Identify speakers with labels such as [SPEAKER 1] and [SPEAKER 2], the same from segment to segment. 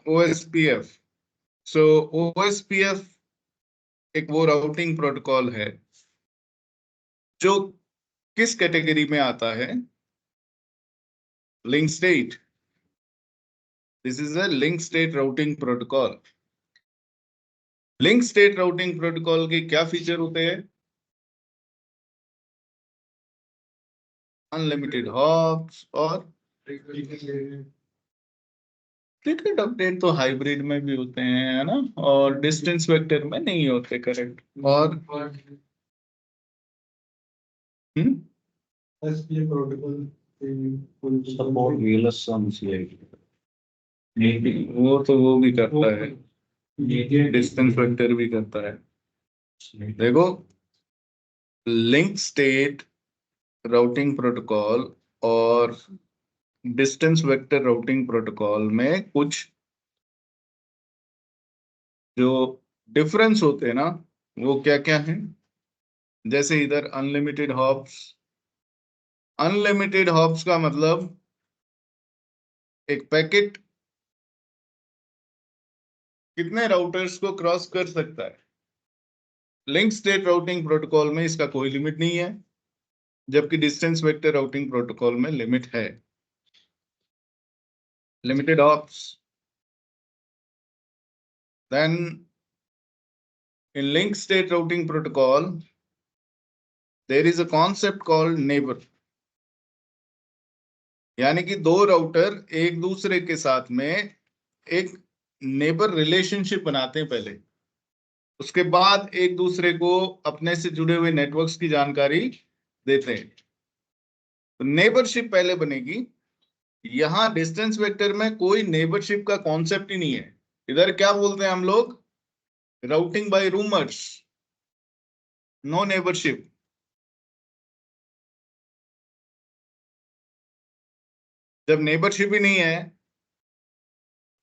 [SPEAKER 1] OSPF। सो OSPF एक वो routing protocol है जो किस कैटेगरी में आता है? Link state. This is a link state routing protocol. Link state routing protocol के क्या फीचर होते हैं? अनलिमिटेड हॉप्स और टिकट अपडेट तो हाइब्रिड में भी होते हैं, है ना, और डिस्टेंस वेक्टर में नहीं होते, करेक्ट। और
[SPEAKER 2] SPF प्रोटोकॉल
[SPEAKER 3] सपोर्ट VLSM
[SPEAKER 1] वो भी करता है, डिस्टेंस वेक्टर भी करता है। देखो, लिंक स्टेट राउटिंग प्रोटोकॉल और डिस्टेंस वेक्टर राउटिंग प्रोटोकॉल में कुछ जो डिफरेंस होते हैं ना, वो क्या क्या है? जैसे इधर अनलिमिटेड हॉप्स। अनलिमिटेड हॉप्स का मतलब एक पैकेट कितने राउटर्स को क्रॉस कर सकता है। लिंक स्टेट राउटिंग प्रोटोकॉल में इसका कोई लिमिट नहीं है, जबकि डिस्टेंस वेक्टर राउटिंग प्रोटोकॉल में लिमिट है। Limited hops. Then in link state routing protocol there is a concept called neighbour. यानी कि दो राउटर एक दूसरे के साथ में एक नेबर रिलेशनशिप बनाते हैं पहले, उसके बाद एक दूसरे को अपने से जुड़े हुए नेटवर्क्स की जानकारी देते हैं। तो नेबरशिप पहले बनेगी। यहां डिस्टेंस वेक्टर में कोई नेबरशिप का कॉन्सेप्ट ही नहीं है। इधर क्या बोलते हैं हम लोग? Routing by rumours, no neighbourship. जब नेबरशिप ही नहीं है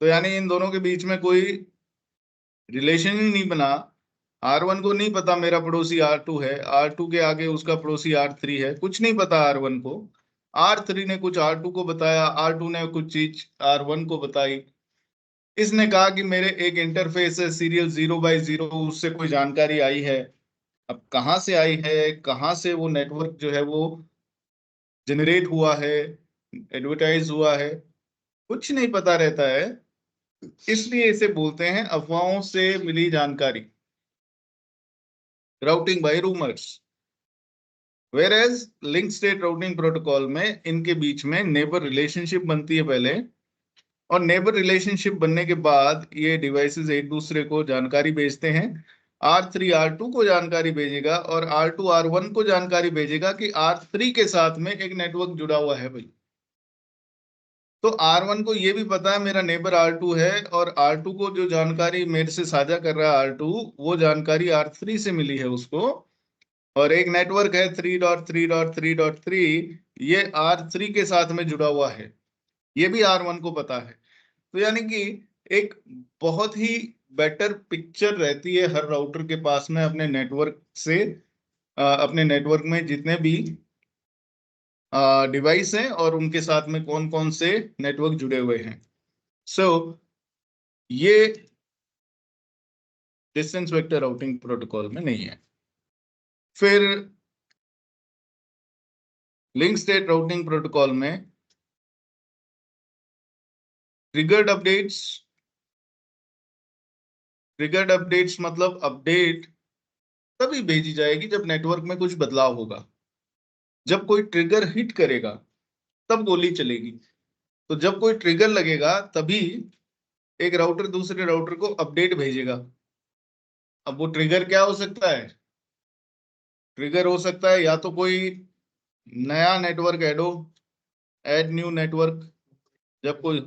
[SPEAKER 1] तो यानी इन दोनों के बीच में कोई रिलेशन ही नहीं बना। R1 को नहीं पता मेरा पड़ोसी R2 है, R2 के आगे उसका पड़ोसी R3 है, कुछ नहीं पता R1 को। R3 ने कुछ R2 को बताया, R2 ने कुछ चीज R1 को बताई। इसने कहा कि मेरे एक इंटरफेस है सीरियल 0/0, उससे कोई जानकारी आई है। अब कहाँ से आई है, कहाँ से वो नेटवर्क जो है वो जनरेट हुआ है, एडवर्टाइज हुआ है, कुछ नहीं पता रहता है। इसलिए इसे बोलते हैं अफवाहों से मिली जानकारी, routing by rumours. Where link state routing protocol में इनके बीच में नेबर रिलेशनशिप बनती है पहले, और नेबर रिलेशनशिप बनने के बाद ये डिवाइसेस एक दूसरे को जानकारी भेजते हैं। R3 R2 को जानकारी भेजेगा और R2 R1 को जानकारी भेजेगा कि R3 के साथ में एक नेटवर्क जुड़ा हुआ है भाई। तो R1 को ये भी पता है मेरा नेबर R2 है, और R2 को जो जानकारी मेरे से साझा कर रहा है R2, वो जानकारी R3 से मिली है उसको। और एक नेटवर्क है 3.3.3.3, ये R3 के साथ में जुड़ा हुआ है, ये भी R1 को पता है। तो यानी कि एक बहुत ही बेटर पिक्चर रहती है हर राउटर के पास में अपने नेटवर्क से, अपने नेटवर्क में जितने भी डिवाइस हैं और उनके साथ में कौन कौन से नेटवर्क जुड़े हुए हैं। सो ये डिस्टेंस वेक्टर राउटिंग प्रोटोकॉल में नहीं है। फिर लिंक स्टेट राउटिंग प्रोटोकॉल में ट्रिगर्ड अपडेट्स। ट्रिगर्ड अपडेट्स मतलब अपडेट तभी भेजी जाएगी जब नेटवर्क में कुछ बदलाव होगा। जब कोई ट्रिगर हिट करेगा तब गोली चलेगी। तो जब कोई ट्रिगर लगेगा तभी एक राउटर दूसरे राउटर को अपडेट भेजेगा। अब वो ट्रिगर क्या हो सकता है? ट्रिगर हो सकता है या तो कोई नया नेटवर्क ऐड न्यू नेटवर्क। जब कोई,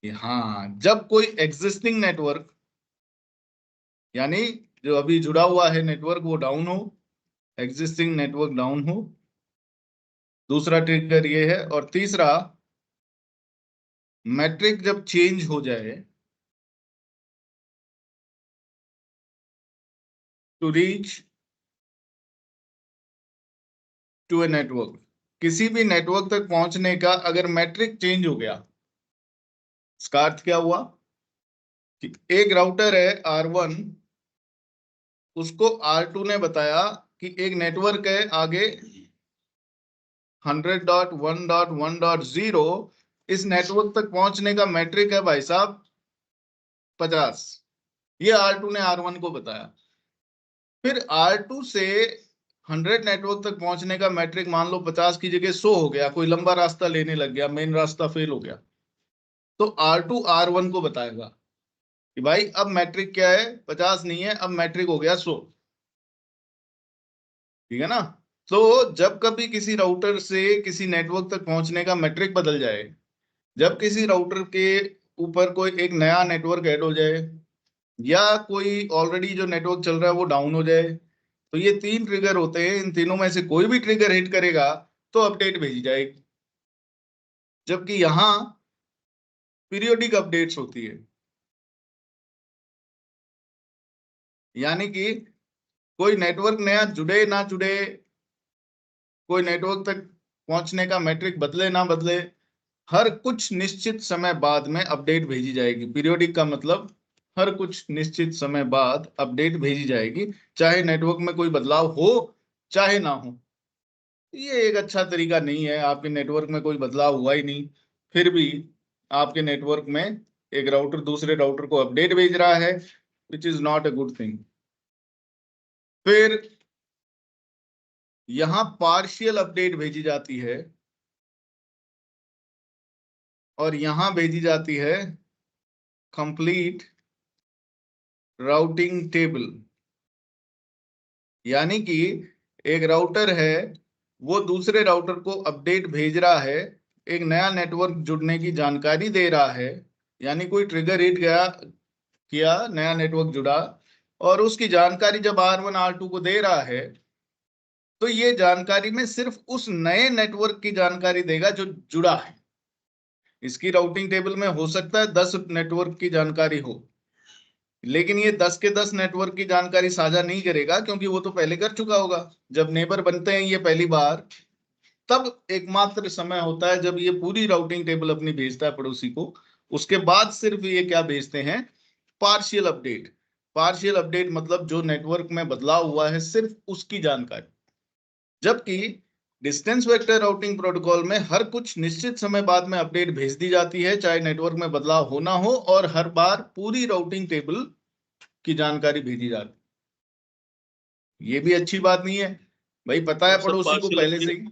[SPEAKER 1] हाँ, जब कोई एग्जिस्टिंग नेटवर्क, यानी जो अभी जुड़ा हुआ है नेटवर्क, वो डाउन हो, एग्जिस्टिंग नेटवर्क डाउन हो, दूसरा ट्रिगर ये है। और तीसरा, मैट्रिक जब चेंज हो जाए to reach to a network, किसी भी नेटवर्क तक पहुंचने का अगर मैट्रिक चेंज हो गया, इसका अर्थ क्या हुआ? कि एक राउटर है R1, उसको R2 ने बताया कि एक नेटवर्क है आगे 100.1.1.0, इस नेटवर्क तक पहुंचने का मैट्रिक है भाई साहब 50। ये R2 ने R1 को बताया। फिर R2 से 100 नेटवर्क तक पहुंचने का मैट्रिक मान लो 50 की जगह 100 हो गया, कोई लंबा रास्ता लेने लग गया, मेन रास्ता फेल हो गया, तो R2 R1 को बताएगा कि भाई अब मैट्रिक क्या है, 50 नहीं है, अब मैट्रिक हो गया 100। ठीक है ना। तो जब कभी किसी राउटर से किसी नेटवर्क तक पहुंचने का मैट्रिक बदल जाए, जब किसी राउटर के ऊपर कोई एक नया नेटवर्क ऐड हो जाए, या कोई ऑलरेडी जो नेटवर्क चल रहा है वो डाउन हो जाए, तो ये 3 ट्रिगर होते हैं, इन तीनों में से कोई भी ट्रिगर हिट करेगा तो अपडेट भेजी जाएगी। जबकि यहां पीरियोडिक अपडेट्स होती है, यानी कि कोई नेटवर्क नया जुड़े ना जुड़े, कोई नेटवर्क तक पहुंचने का मैट्रिक बदले ना बदले, हर कुछ निश्चित समय बाद में अपडेट भेजी जाएगी। पीरियोडिक का मतलब हर कुछ निश्चित समय बाद अपडेट भेजी जाएगी, चाहे नेटवर्क में कोई बदलाव हो चाहे ना हो। ये एक अच्छा तरीका नहीं है, आपके नेटवर्क में कोई बदलाव हुआ ही नहीं, फिर भी आपके नेटवर्क में एक राउटर दूसरे राउटर को अपडेट भेज रहा है, which is not a good thing. फिर यहां पार्शियल अपडेट भेजी जाती है और यहां भेजी जाती है कंप्लीट राउटिंग टेबल। यानी कि एक राउटर है, वो दूसरे राउटर को अपडेट भेज रहा है, एक नया नेटवर्क जुड़ने की जानकारी दे रहा है, यानी कोई ट्रिगर हिट गया, किया, नया नेटवर्क जुड़ा, और उसकी जानकारी जब R1 R2 को दे रहा है, तो ये जानकारी में सिर्फ उस नए नेटवर्क की जानकारी देगा जो जुड़ा है। इसकी राउटिंग टेबल में हो सकता है 10 नेटवर्क की जानकारी हो, लेकिन ये 10 के 10 नेटवर्क की जानकारी साझा नहीं करेगा, क्योंकि वो तो पहले कर चुका होगा। जब नेबर बनते हैं ये पहली बार, तब एकमात्र समय होता है जब ये पूरी राउटिंग टेबल अपनी भेजता है पड़ोसी को। उसके बाद सिर्फ ये क्या भेजते हैं, पार्शियल अपडेट। पार्शियल अपडेट मतलब जो नेटवर्क में बदलाव हुआ है सिर्फ उसकी जानकारी। जबकि डिस्टेंस वेक्टर राउटिंग प्रोटोकॉल में हर कुछ निश्चित समय बाद में अपडेट भेज दी जाती है, चाहे नेटवर्क में बदलाव होना हो, और हर बार पूरी राउटिंग टेबल की जानकारी भेजी जाती है। ये भी अच्छी बात नहीं है भाई, पता है
[SPEAKER 2] और सर
[SPEAKER 1] पड़ोसी को पहले से ही।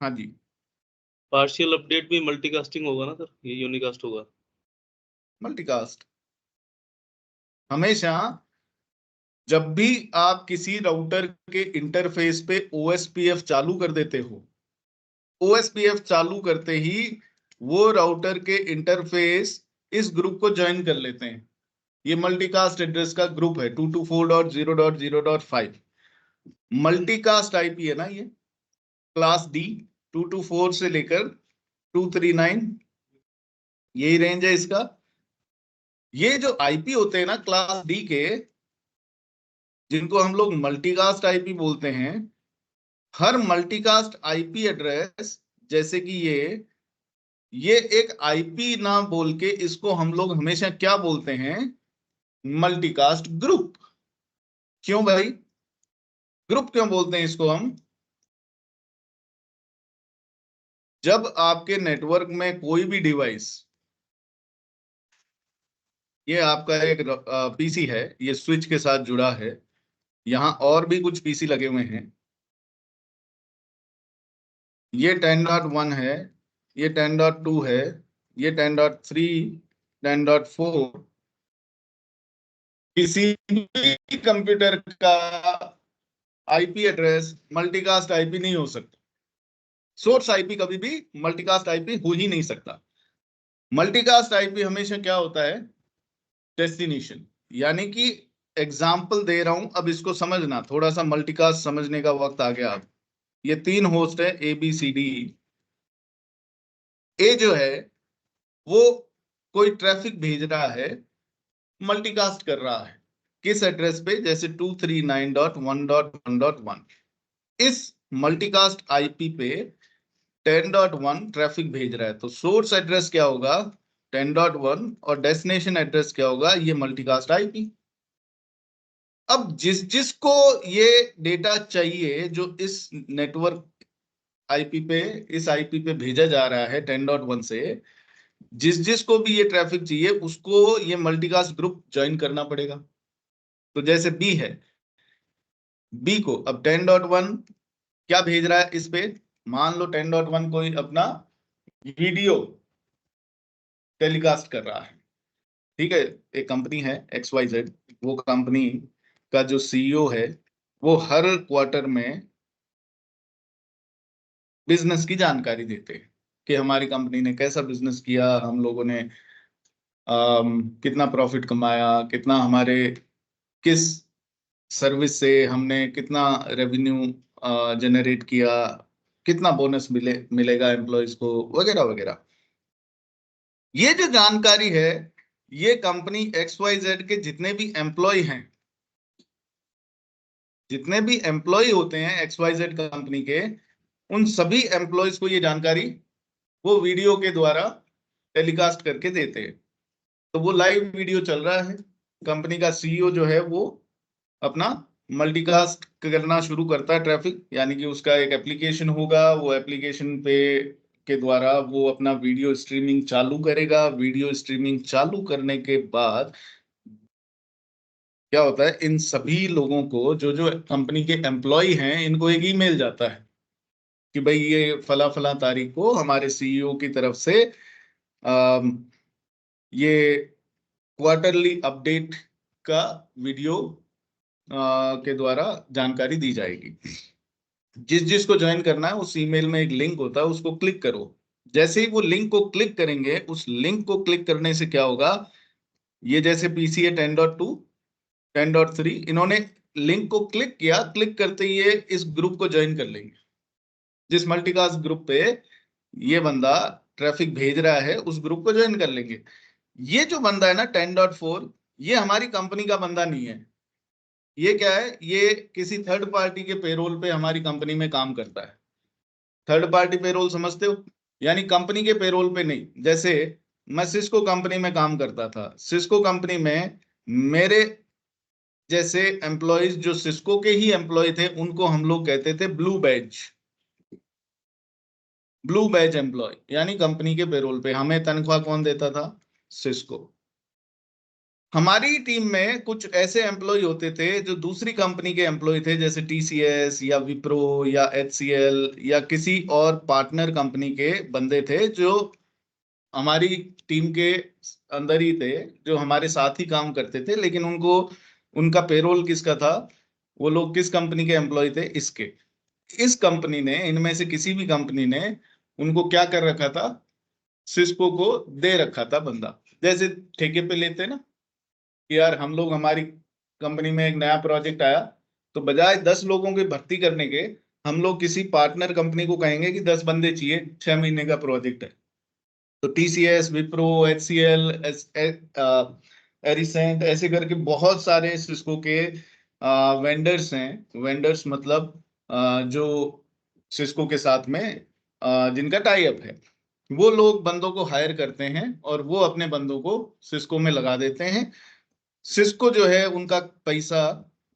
[SPEAKER 1] हाँ जी,
[SPEAKER 2] पार्शियल अपडेट भी मल्टीकास्टिंग होगा ना सर, ये यूनिकास्ट होगा?
[SPEAKER 1] मल्टीकास्ट हमेशा जब भी आप किसी राउटर के इंटरफेस पे OSPF चालू कर देते हो, OSPF चालू करते ही वो राउटर के इंटरफेस इस ग्रुप को ज्वाइन कर लेते हैं। ये मल्टीकास्ट एड्रेस का ग्रुप है 224.0.0.5। मल्टीकास्ट आईपी है ना, ये क्लास डी 224 से लेकर 239, यही रेंज है इसका। ये जो आईपी होते हैं ना क्लास डी के, जिनको हम लोग मल्टीकास्ट आईपी बोलते हैं, हर मल्टीकास्ट आईपी एड्रेस, जैसे कि ये एक आईपी ना बोल के इसको हम लोग हमेशा क्या बोलते हैं, मल्टीकास्ट ग्रुप। क्यों भाई, ग्रुप क्यों बोलते हैं इसको हम? जब आपके नेटवर्क में कोई भी डिवाइस, ये आपका एक पीसी है, ये स्विच के साथ जुड़ा है, यहां और भी कुछ पीसी लगे हुए हैं, ये 10.1 है, ये 10.2 है, ये 10.3, 10.4। किसी भी कंप्यूटर का आईपी एड्रेस मल्टीकास्ट आईपी नहीं हो सकता। सोर्स आईपी कभी भी मल्टीकास्ट आईपी हो ही नहीं सकता। मल्टीकास्ट आईपी हमेशा क्या होता है, डेस्टिनेशन। यानी कि एग्जाम्पल दे रहा हूं, अब इसको समझना, थोड़ा सा मल्टीकास्ट समझने का वक्त आ गया। अब ये 3 होस्ट है ABCD। ए जो है वो कोई ट्रैफिक भेज रहा है, मल्टीकास्ट कर रहा है, किस एड्रेस पे, जैसे 239.1.1.1। इस मल्टीकास्ट आईपी पे 10.1 ट्रैफिक भेज रहा है, तो सोर्स एड्रेस क्या होगा, 10.1 और डेस्टिनेशन एड्रेस क्या होगा, ये मल्टीकास्ट आईपी। अब जिसको ये डेटा चाहिए जो इस नेटवर्क आईपी पे, इस आईपी पे भेजा जा रहा है 10.1 से, जिसको भी ये ट्रैफिक चाहिए उसको ये मल्टीकास्ट ग्रुप ज्वाइन करना पड़ेगा। तो जैसे बी है, बी को अब 10.1 क्या भेज रहा है इस पे, मान लो 10.1 कोई अपना वीडियो टेलीकास्ट कर रहा है, ठीक है। एक कंपनी है XYZ, वो कंपनी का जो सीईओ है वो हर क्वार्टर में बिजनेस की जानकारी देते हैं कि हमारी कंपनी ने कैसा बिजनेस किया, हम लोगों ने कितना प्रॉफिट कमाया, कितना हमारे किस सर्विस से हमने कितना रेवेन्यू जनरेट किया, कितना बोनस मिलेगा एम्प्लॉयज को, वगैरह वगैरह। ये जो जानकारी है ये कंपनी XYZ के जितने भी एम्प्लॉय हैं, जितने भी एम्प्लॉय होते हैं XYZ कंपनी के, उन सभी एम्प्लॉयज को ये जानकारी वो वीडियो के द्वारा टेलीकास्ट करके देते हैं। तो वो लाइव वीडियो चल रहा है, कंपनी का सीईओ जो है वो अपना मल्टीकास्ट करना शुरू करता है ट्रैफिक, यानी कि उसका एक एप्लीकेशन होगा, वो एप्लीकेशन पे के द्वारा वो अपना वीडियो स्ट्रीमिंग चालू करेगा। वीडियो स्ट्रीमिंग चालू करने के बाद क्या होता है, इन सभी लोगों को, जो जो कंपनी के एम्प्लॉय हैं, इनको एक ईमेल जाता है कि भाई ये फला फला तारीख को हमारे सीईओ की तरफ से ये क्वार्टरली अपडेट का वीडियो के द्वारा जानकारी दी जाएगी। जिसको ज्वाइन करना है उस ईमेल में एक लिंक होता है, उसको क्लिक करो। जैसे ही वो लिंक को क्लिक करेंगे, उस लिंक को क्लिक करने से क्या होगा, ये जैसे पीसीए 10.2 10.3 इन्होंने लिंक को क्लिक किया, क्लिक करते ही ये इस ग्रुप को ज्वाइन कर लेंगे। जिस मल्टीकास्ट ग्रुप पे ये बंदा ट्रैफिक भेज रहा है उस ग्रुप को ज्वाइन कर लेंगे। ये जो बंदा है ना 10.4, ये हमारी कंपनी का बंदा नहीं है। ये क्या है, ये किसी थर्ड पार्टी के पेरोल पे हमारी कंपनी में काम करता है। थर्ड पार्टी पेरोल समझते हो, यानी कंपनी के पेरोल पे नहीं। जैसे मैं सिस्को कंपनी में काम करता था, सिस्को कंपनी में मेरे जैसे एम्प्लॉयज जो सिस्को के ही एम्प्लॉय थे उनको हम लोग कहते थे blue badge. Blue badge employee यानी कंपनी के पेरोल पे हमें तनख्वाह कौन देता था, सिस्को। हमारी टीम में कुछ ऐसे एम्प्लॉय होते थे जो दूसरी कंपनी के एम्प्लॉय थे, जैसे TCS या विप्रो या HCL या किसी और पार्टनर कंपनी के बंदे थे, जो हमारी टीम के अंदर ही थे, जो हमारे साथ ही काम करते थे, लेकिन उनको उनका पेरोल किसका था, वो लोग किस कंपनी के एम्प्लॉय थे, इसके। इस कंपनी ने, इनमें से किसी भी कंपनी ने उनको क्या कर रखा था, सिस्को को दे रखा था बंदा। जैसे ठेके पे लेते ना कि यार हम लोग, हमारी कंपनी में एक नया प्रोजेक्ट आया, तो बजाय 10 लोगों की भर्ती करने के हम लोग किसी पार्टनर कंपनी को कहेंगे कि 10 बंदे चाहिए, 6 महीने का प्रोजेक्ट है। तो TCS, विप्रो, HCL, एरिसेंट, ऐसे करके बहुत सारे सिस्को के वेंडर्स हैं। वेंडर्स मतलब जो सिस्को के साथ में जिनका टाई अप है, वो लोग बंदों को हायर करते हैं और वो अपने बंदों को सिस्को में लगा देते हैं। सिस्को जो है उनका पैसा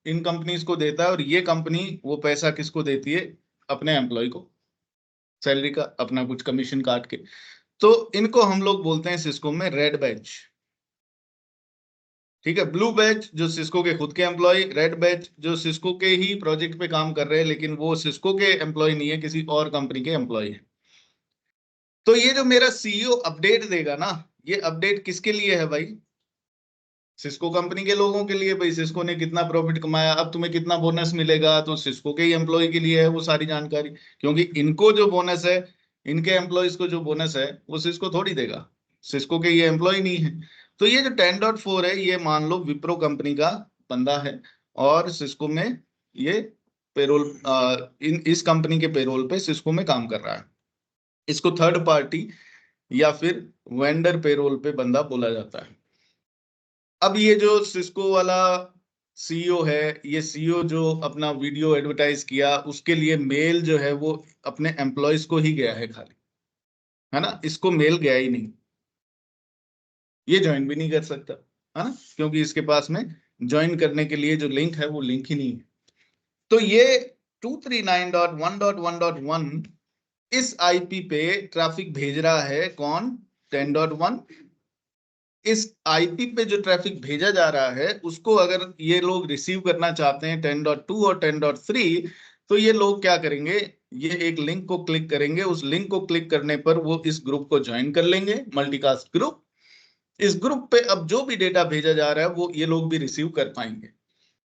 [SPEAKER 1] इन कंपनीज को देता है, और ये कंपनी वो पैसा किसको देती है, अपने एम्प्लॉय को, सैलरी का अपना कुछ कमीशन काट के। तो इनको हम लोग बोलते हैं सिस्को में रेड बैच, ठीक है। ब्लू बैच जो सिस्को के खुद के एम्प्लॉय, रेड बैच जो सिस्को के ही प्रोजेक्ट पे काम कर रहे हैं, लेकिन वो सिस्को के एम्प्लॉय नहीं है, किसी और कंपनी के एम्प्लॉय है। तो ये जो मेरा सीईओ अपडेट देगा ना, ये अपडेट किसके लिए है भाई, सिस्को कंपनी के लोगों के लिए। भाई सिस्को ने कितना प्रॉफिट कमाया, अब तुम्हें कितना बोनस मिलेगा, तो सिस्को के ही एम्प्लॉय के लिए है वो सारी जानकारी। क्योंकि इनको जो बोनस है, इनके एम्प्लॉयज को जो बोनस है, वो सिस्को थोड़ी देगा, सिस्को के ये एम्प्लॉय नहीं है। तो ये जो 10.4 है, ये मान लो विप्रो कंपनी का बंदा है और सिस्को में ये पेरोल, इस कंपनी के पेरोल पे सिस्को में काम कर रहा है। इसको थर्ड पार्टी या फिर वेंडर पेरोल पे बंदा बोला जाता है। अब ये जो सिस्को वाला सीईओ है, ये सीईओ जो अपना वीडियो एडवर्टाइज किया, उसके लिए मेल जो है वो अपने एम्प्लॉयज को ही गया है खाली, है ना, इसको मेल गया ही नहीं। ये ज्वाइन भी नहीं कर सकता, है ना, क्योंकि इसके पास में ज्वाइन करने के लिए जो लिंक है वो लिंक ही नहीं है। तो ये 239.1.1.1 इस आईपी पे ट्रैफिक भेज रहा है कौन, 10.1। इस आईपी पे जो ट्रैफिक भेजा जा रहा है उसको अगर ये लोग रिसीव करना चाहते हैं 10.2 और 10.3, तो ये लोग क्या करेंगे, ये एक लिंक को क्लिक करेंगे, उस लिंक को क्लिक करने पर वो इस ग्रुप को ज्वाइन कर लेंगे, मल्टीकास्ट ग्रुप। इस ग्रुप पे अब जो भी डेटा भेजा जा रहा है वो ये लोग भी रिसीव कर पाएंगे।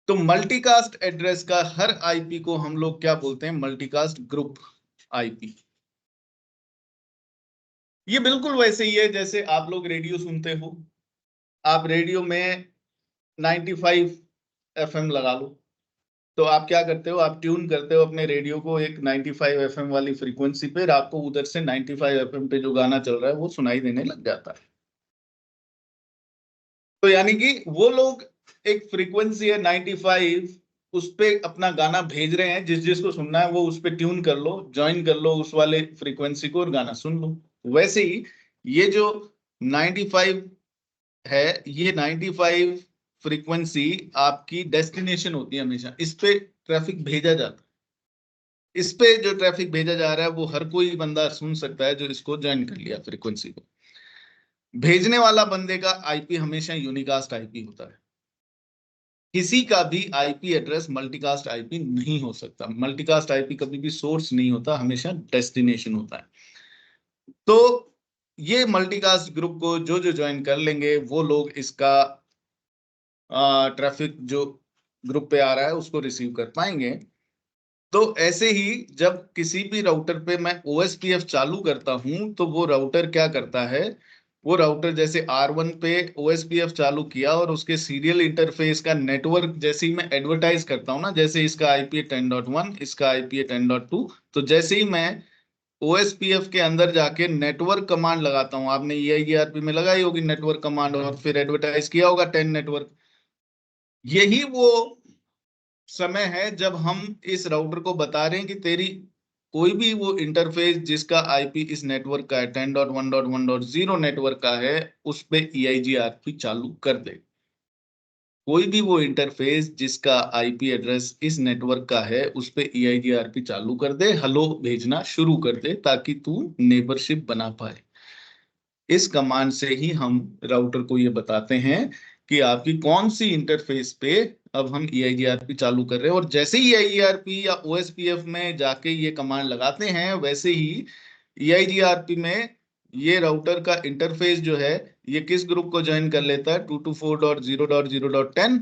[SPEAKER 1] तो मल्टीकास्ट एड्रेस का हर आईपी को हम लोग क्या बोलते हैं, मल्टीकास्ट ग्रुप आईपी। ये बिल्कुल वैसे ही है जैसे आप लोग रेडियो सुनते हो, आप रेडियो में 95 एफएम लगा लो, तो आप क्या करते हो, आप ट्यून करते हो अपने रेडियो को एक 95 एफएम वाली फ्रीक्वेंसी पे, आपको उधर से 95 एफएम पे जो गाना चल रहा है वो सुनाई देने लग जाता है। तो यानी कि वो लोग एक फ्रीक्वेंसी है 95, उस पे अपना गाना भेज रहे हैं, जिस जिसको सुनना है वो उस पे ट्यून कर लो, ज्वाइन कर लो उस वाले फ्रीक्वेंसी को और गाना सुन लो। वैसे ही ये जो 95 है, ये 95 फ्रीक्वेंसी आपकी डेस्टिनेशन होती है, हमेशा इस पे ट्रैफिक भेजा जाता है। इस पे जो ट्रैफिक भेजा जा रहा है वो हर कोई बंदा सुन सकता है जो इसको ज्वाइन कर लिया फ्रीक्वेंसी को। भेजने वाला बंदे का आईपी हमेशा यूनिकास्ट आईपी होता है, किसी का भी आईपी एड्रेस मल्टीकास्ट आईपी नहीं हो सकता। मल्टीकास्ट आईपी कभी भी सोर्स नहीं होता, हमेशा डेस्टिनेशन होता है। तो ये मल्टीकास्ट ग्रुप को जो जो ज्वाइन कर लेंगे वो लोग इसका ट्रैफिक जो ग्रुप पे आ रहा है उसको रिसीव कर पाएंगे। तो ऐसे ही जब किसी भी राउटर पे मैं ओएसपीएफ चालू करता हूं तो वो राउटर क्या करता है, वो राउटर जैसे R1 पे ओएसपीएफ चालू किया और उसके सीरियल इंटरफेस का नेटवर्क जैसे ही मैं एडवर्टाइज करता हूं ना, जैसे इसका आईपी है 10.1, इसका आईपी है 10.2, तो जैसे ही मैं ओएसपीएफ के अंदर जाके नेटवर्क कमांड लगाता हूं, आपने EIGRP में लगाई होगी नेटवर्क कमांड और फिर एडवर्टाइज किया होगा 10 नेटवर्क, यही वो समय है जब हम इस राउटर को बता रहे हैं कि तेरी कोई भी वो इंटरफेस जिसका आईपी इस नेटवर्क का है 10.1.1.0 नेटवर्क का है, उस पे EIGRP चालू कर दे। कोई भी वो इंटरफेस जिसका आईपी एड्रेस इस नेटवर्क का है उस पे EIGRP चालू कर दे, हेलो भेजना शुरू कर दे, ताकि तू नेबरशिप बना पाए। इस कमांड से ही हम राउटर को ये बताते हैं कि आपकी कौन सी इंटरफेस पे अब हम EIGRP चालू कर रहे हैं। और जैसे ही EIGRP या OSPF में जाके ये कमांड लगाते हैं, वैसे ही EIGRP में ये राउटर का इंटरफेस जो है ये किस ग्रुप को ज्वाइन कर लेता है, 224.0.0.10,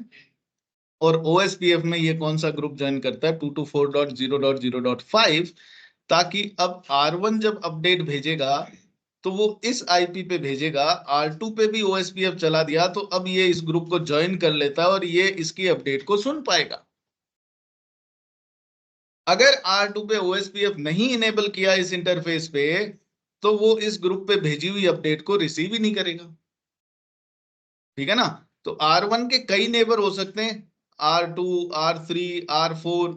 [SPEAKER 1] और OSPF में ये कौन सा ग्रुप ज्वाइन करता है, 224.0.0.5, ताकि अब R1 जब अपडेट भेजेगा तो वो इस आईपी पे भेजेगा, R2 पे भी OSPF चला दिया तो अब ये इस ग्रुप को ज्वाइन कर लेता है और ये इसकी अपडेट को सुन पाएगा। अगर R2 पे OSPF नहीं इनेबल किया इस इंटरफेस पे, तो वो इस ग्रुप पे भेजी हुई अपडेट को रिसीव ही नहीं करेगा। ठीक है ना। तो R1 के कई नेबर हो सकते हैं, R2, R3, R4।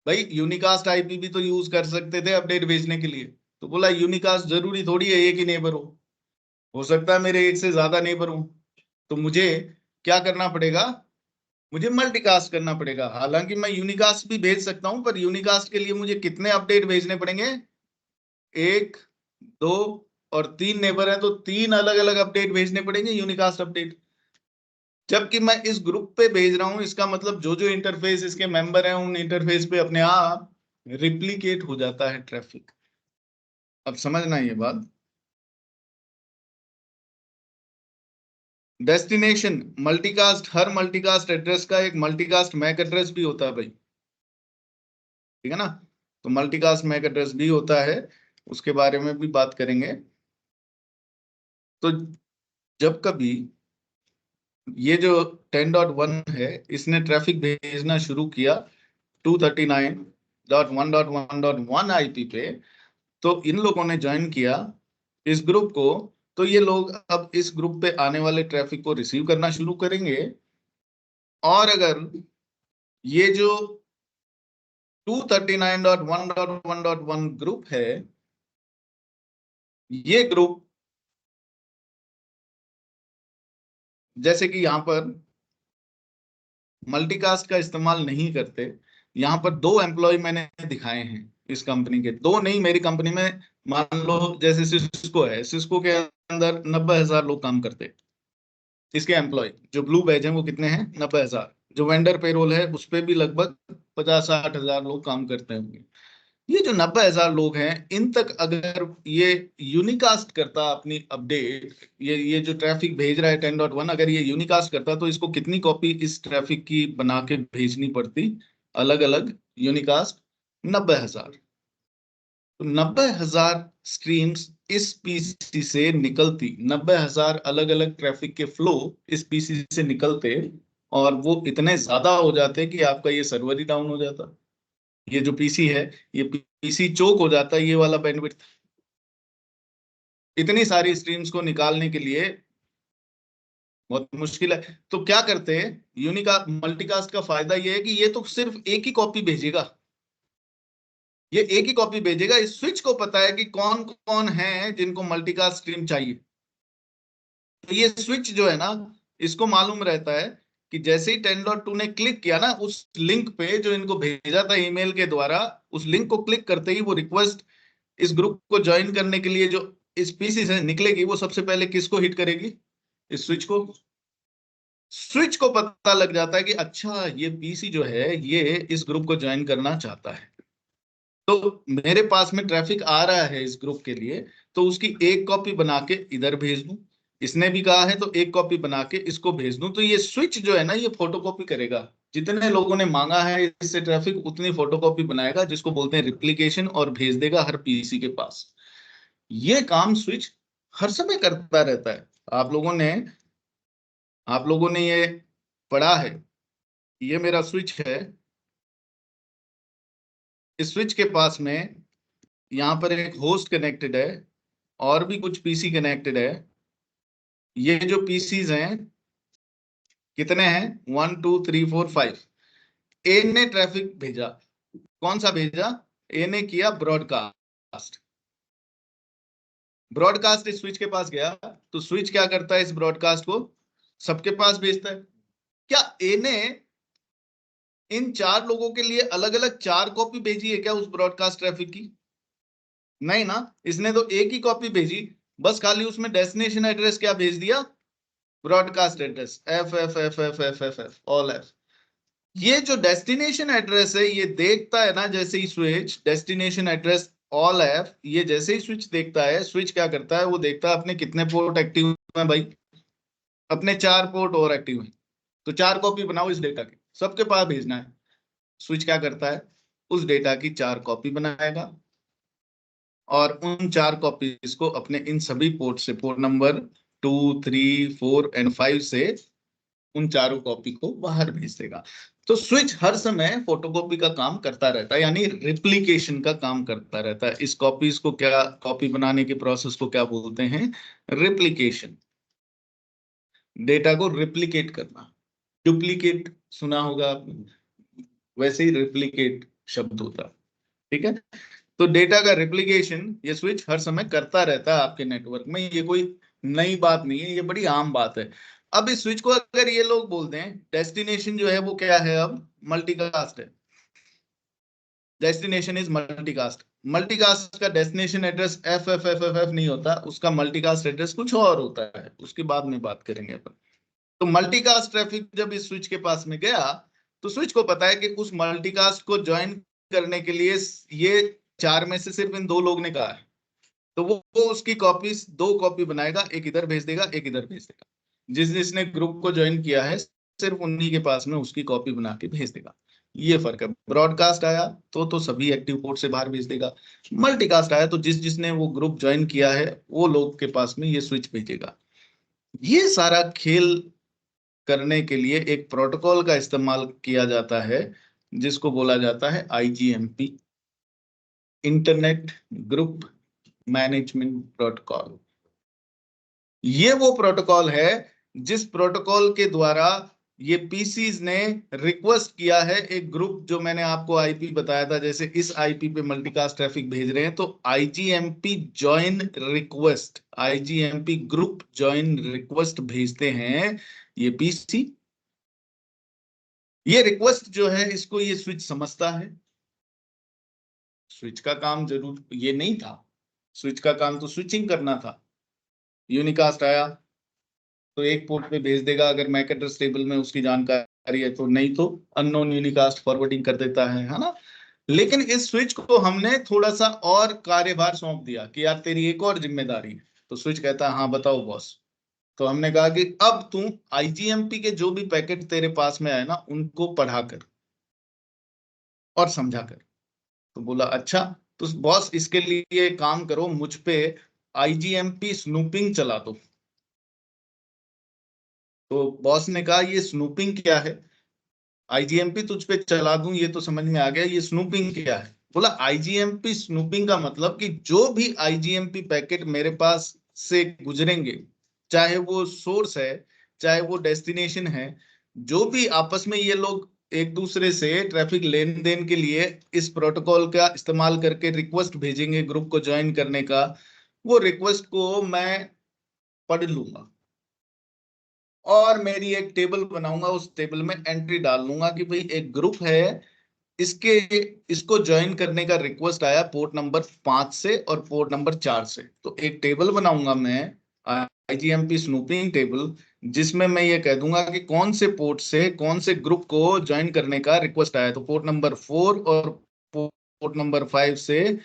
[SPEAKER 1] भाई यूनिकास्ट आईपी भी तो यूज कर सकते थे अपडेट भेजने के लिए, तो बोला यूनिकास्ट जरूरी थोड़ी है एक ही नेबर हो सकता है मेरे एक से ज्यादा नेबर हो, तो मुझे क्या करना पड़ेगा, मुझे मल्टीकास्ट करना पड़ेगा। हालांकि मैं यूनिकास्ट भी भेज सकता हूं, पर यूनिकास्ट के लिए मुझे कितने अपडेट भेजने पड़ेंगे, 1, 2 और 3 नेबर है तो 3 अलग अलग अपडेट भेजने पड़ेंगे, यूनिकास्ट अपडेट। जबकि मैं इस ग्रुप पे भेज रहा हूं, इसका मतलब जो जो इंटरफेस इसके मेंबर हैं उन इंटरफेस पे अपने आप रिप्लिकेट हो जाता है ट्रैफिक। अब समझना ये बात। डेस्टिनेशन मल्टीकास्ट, हर मल्टीकास्ट एड्रेस का एक मल्टीकास्ट मैक एड्रेस भी होता है भाई, ठीक है ना। तो मल्टीकास्ट मैक एड्रेस भी होता है, उसके बारे में भी बात करेंगे। तो जब कभी ये जो 10.1 है इसने ट्रैफिक भेजना शुरू किया 239.1.1.1 आईपी पे, तो इन लोगों ने ज्वाइन किया इस ग्रुप को, तो ये लोग अब इस ग्रुप पे आने वाले ट्रैफिक को रिसीव करना शुरू करेंगे। और अगर ये जो 239.1.1.1 ग्रुप है, ये ग्रुप जैसे कि यहाँ पर मल्टीकास्ट का इस्तेमाल नहीं करते, यहाँ पर 2 एम्प्लॉय मैंने दिखाए हैं इस कंपनी के, 2 नहीं, मेरी कंपनी में मान लो जैसे सिस्को है, सिस्को के अंदर 90,000 लोग काम करते, इसके एम्प्लॉय जो ब्लू बैज हैं वो कितने हैं, 90,000। जो वेंडर पेरोल है उस पे भी लगभग 50-60,000 लोग काम करते होंगे। ये जो 90,000 लोग हैं, इन तक अगर ये यूनिकास्ट करता अपनी अपडेट, ये जो ट्रैफिक भेज रहा है 10.1, अगर ये यूनिकास्ट करता तो इसको कितनी कॉपी इस ट्रैफिक की बना के भेजनी पड़ती, अलग अलग यूनिकास्ट, 90,000। तो 90,000 स्ट्रीम्स इस पीसी से निकलती, 90,000 अलग अलग ट्रैफिक के फ्लो इस पीसी से निकलते, और वो इतने ज्यादा हो जाते कि आपका ये सर्वर ही डाउन हो जाता, ये जो पीसी है ये पीसी चोक हो जाता है, ये वाला बैंडविड्थ। इतनी सारी स्ट्रीम्स को निकालने के लिए बहुत मुश्किल है। तो क्या करते हैं, यूनिकास्ट मल्टीकास्ट का फायदा ये है कि ये तो सिर्फ एक ही कॉपी भेजेगा, ये एक ही कॉपी भेजेगा। इस स्विच को पता है कि कौन कौन है जिनको मल्टीकास्ट स्ट्रीम चाहिए। तो ये स्विच जो है ना, इसको मालूम रहता है कि जैसे ही 10.2 ने क्लिक किया ना उस लिंक पे जो इनको भेजा था ईमेल के द्वारा, उस लिंक को क्लिक करते ही वो रिक्वेस्ट इस ग्रुप को ज्वाइन करने के लिए जो इस पीसी से निकलेगी, वो सबसे पहले किसको हिट करेगी, इस स्विच को। स्विच को पता लग जाता है कि अच्छा ये पीसी जो है ये इस ग्रुप को ज्वाइन करना चाहता है, तो मेरे पास में ट्रैफिक आ रहा है इस ग्रुप के लिए, तो उसकी एक कॉपी बना के इधर भेज दूं। इसने भी कहा है तो एक कॉपी बना के इसको भेज दूं। तो ये स्विच जो है ना ये फोटोकॉपी करेगा, जितने लोगों ने मांगा है इससे ट्रैफिक उतनी फोटोकॉपी बनाएगा, जिसको बोलते हैं रिप्लिकेशन, और भेज देगा हर पीसी के पास। ये काम स्विच हर समय करता रहता है। आप लोगों ने ये पढ़ा है, ये मेरा स्विच है, इस स्विच के पास में यहाँ पर एक होस्ट कनेक्टेड है और भी कुछ पीसी कनेक्टेड है। ये जो पीसीज हैं कितने हैं, 1 2 3 4 5। ए ने ट्रैफिक भेजा, कौन सा भेजा, ए ने किया ब्रॉडकास्ट। ब्रॉडकास्ट इस स्विच के पास गया, तो स्विच क्या करता है, इस ब्रॉडकास्ट को सबके पास भेजता है। क्या ए ने इन 4 लोगों के लिए अलग अलग 4 कॉपी भेजी है क्या उस ब्रॉडकास्ट ट्रैफिक की, नहीं ना, इसने तो एक ही कॉपी भेजी, बस खाली उसमें डेस्टिनेशन एड्रेस क्या भेज दिया, broadcast address F F F F F F F all F. ये जो डेस्टिनेशन एड्रेस है ये देखता है ना, जैसे ही switch destination address all F, ये जैसे ही स्विच देखता है, स्विच क्या करता है, वो देखता है अपने कितने पोर्ट एक्टिव हैं भाई, अपने 4 पोर्ट और एक्टिव हैं, तो 4 कॉपी बनाओ इस डेटा के, सबके पास भेजना है। स्विच क्या करता है, उस डेटा की 4 कॉपी बनाएगा और उन 4 कॉपीज को अपने इन सभी पोर्ट से, पोर्ट नंबर 2 3 4 एंड 5 से उन चारों कॉपी को बाहर भेज देगा। तो स्विच हर समय फोटोकॉपी का काम करता रहता है, यानी रिप्लिकेशन का काम करता रहता है। इस कॉपीज को क्या, कॉपी बनाने के प्रोसेस को क्या बोलते हैं, रिप्लिकेशन। डेटा को रिप्लिकेट करना, डुप्लीकेट सुना होगा आपने, वैसे ही रिप्लिकेट शब्द होता है, ठीक है। तो डेटा का रिप्लिकेशन ये स्विच हर समय करता रहता है आपके नेटवर्क में, ये कोई नई बात नहीं है, ये बड़ी आम बात है। अब इस स्विच को अगर ये लोग बोलते हैं डेस्टिनेशन जो है वो क्या है, अब मल्टीकास्ट है, डेस्टिनेशन इज मल्टीकास्ट। मल्टीकास्ट का destination address F F F F F नहीं होता, उसका मल्टीकास्ट एड्रेस कुछ और होता है, उसके बाद में बात करेंगे अपन। तो मल्टीकास्ट ट्रैफिक जब इस स्विच के पास में गया, तो स्विच को पता है कि उस मल्टीकास्ट को ज्वाइन करने के लिए ये 4 में से सिर्फ इन 2 लोग ने कहा है, तो वो उसकी कॉपीज 2 कॉपी बनाएगा, एक इधर भेज देगा, एक इधर भेज देगा। जिसने ग्रुप को ज्वाइन किया है सिर्फ उन्हीं के पास में उसकी कॉपी बना के भेज देगा। ये फर्क है। ब्रॉडकास्ट आया तो सभी एक्टिव पोर्ट से बाहर भेज देगा, मल्टीकास्ट आया तो जिसने वो ग्रुप ज्वाइन किया है वो लोग के पास में ये स्विच भेजेगा। ये सारा खेल करने के लिए एक प्रोटोकॉल का इस्तेमाल किया जाता है जिसको बोला जाता है IGMP, internet group management protocol. ये वो प्रोटोकॉल है जिस प्रोटोकॉल के द्वारा ये पीसीज ने रिक्वेस्ट किया है एक ग्रुप, जो मैंने आपको आईपी बताया था, जैसे इस आईपी पे मल्टीकास्ट ट्रैफिक भेज रहे हैं, तो IGMP join request, IGMP group join request भेजते हैं ये पीसी। ये रिक्वेस्ट जो है, इसको ये स्विच समझता है। स्विच का काम जरूर ये नहीं था, स्विच का काम तो स्विचिंग करना था। यूनिकास्ट आया तो एक पोर्ट पे भेज देगा, अगर मैक एड्रेस टेबल में उसकी जानकारी है तो, नहीं तो अननोन यूनिकास्ट फॉरवर्डिंग कर देता है ना। लेकिन इस स्विच को हमने थोड़ा सा और कार्यभार सौंप दिया कि यार तेरी एक और जिम्मेदारी है। तो स्विच कहता है हाँ बताओ बॉस। तो हमने कहा कि अब तू आईजीएमपी के जो भी पैकेट तेरे पास में आए ना, उनको पढ़ा कर और समझा कर। तो बोला अच्छा। तो बॉस इसके लिए काम करो, मुझ पे आईजीएमपी स्नूपिंग चला दो। तो बॉस ने कहा ये स्नूपिंग क्या है? आईजीएमपी तुझ पे चला दूं ये तो समझ में आ गया, ये स्नूपिंग क्या है? बोला आईजीएमपी स्नूपिंग का मतलब कि जो भी आईजीएमपी पैकेट मेरे पास से गुजरेंगे, चाहे वो सोर्स है चाहे वो डेस्टिनेशन है, जो भी आपस में ये लोग एक दूसरे से ट्रैफिक लेन देन के लिए इस प्रोटोकॉल का इस्तेमाल करके रिक्वेस्ट भेजेंगे ग्रुप को ज्वाइन करने का, वो रिक्वेस्ट को मैं पढ़ लूंगा और मेरी एक टेबल बनाऊंगा, उस टेबल में एंट्री डाल लूंगा कि भाई एक ग्रुप है, इसके इसको ज्वाइन करने का रिक्वेस्ट आया पोर्ट नंबर 5 से और पोर्ट नंबर 4 से। तो एक टेबल बनाऊंगा मैं, आईजीएमपी स्नूपिंग टेबल, जिसमें मैं ये कह दूंगा कि कौन से पोर्ट से कौन से ग्रुप को ज्वाइन करने का रिक्वेस्ट आया। तो पोर्ट नंबर 4 और पोर्ट नंबर 5 से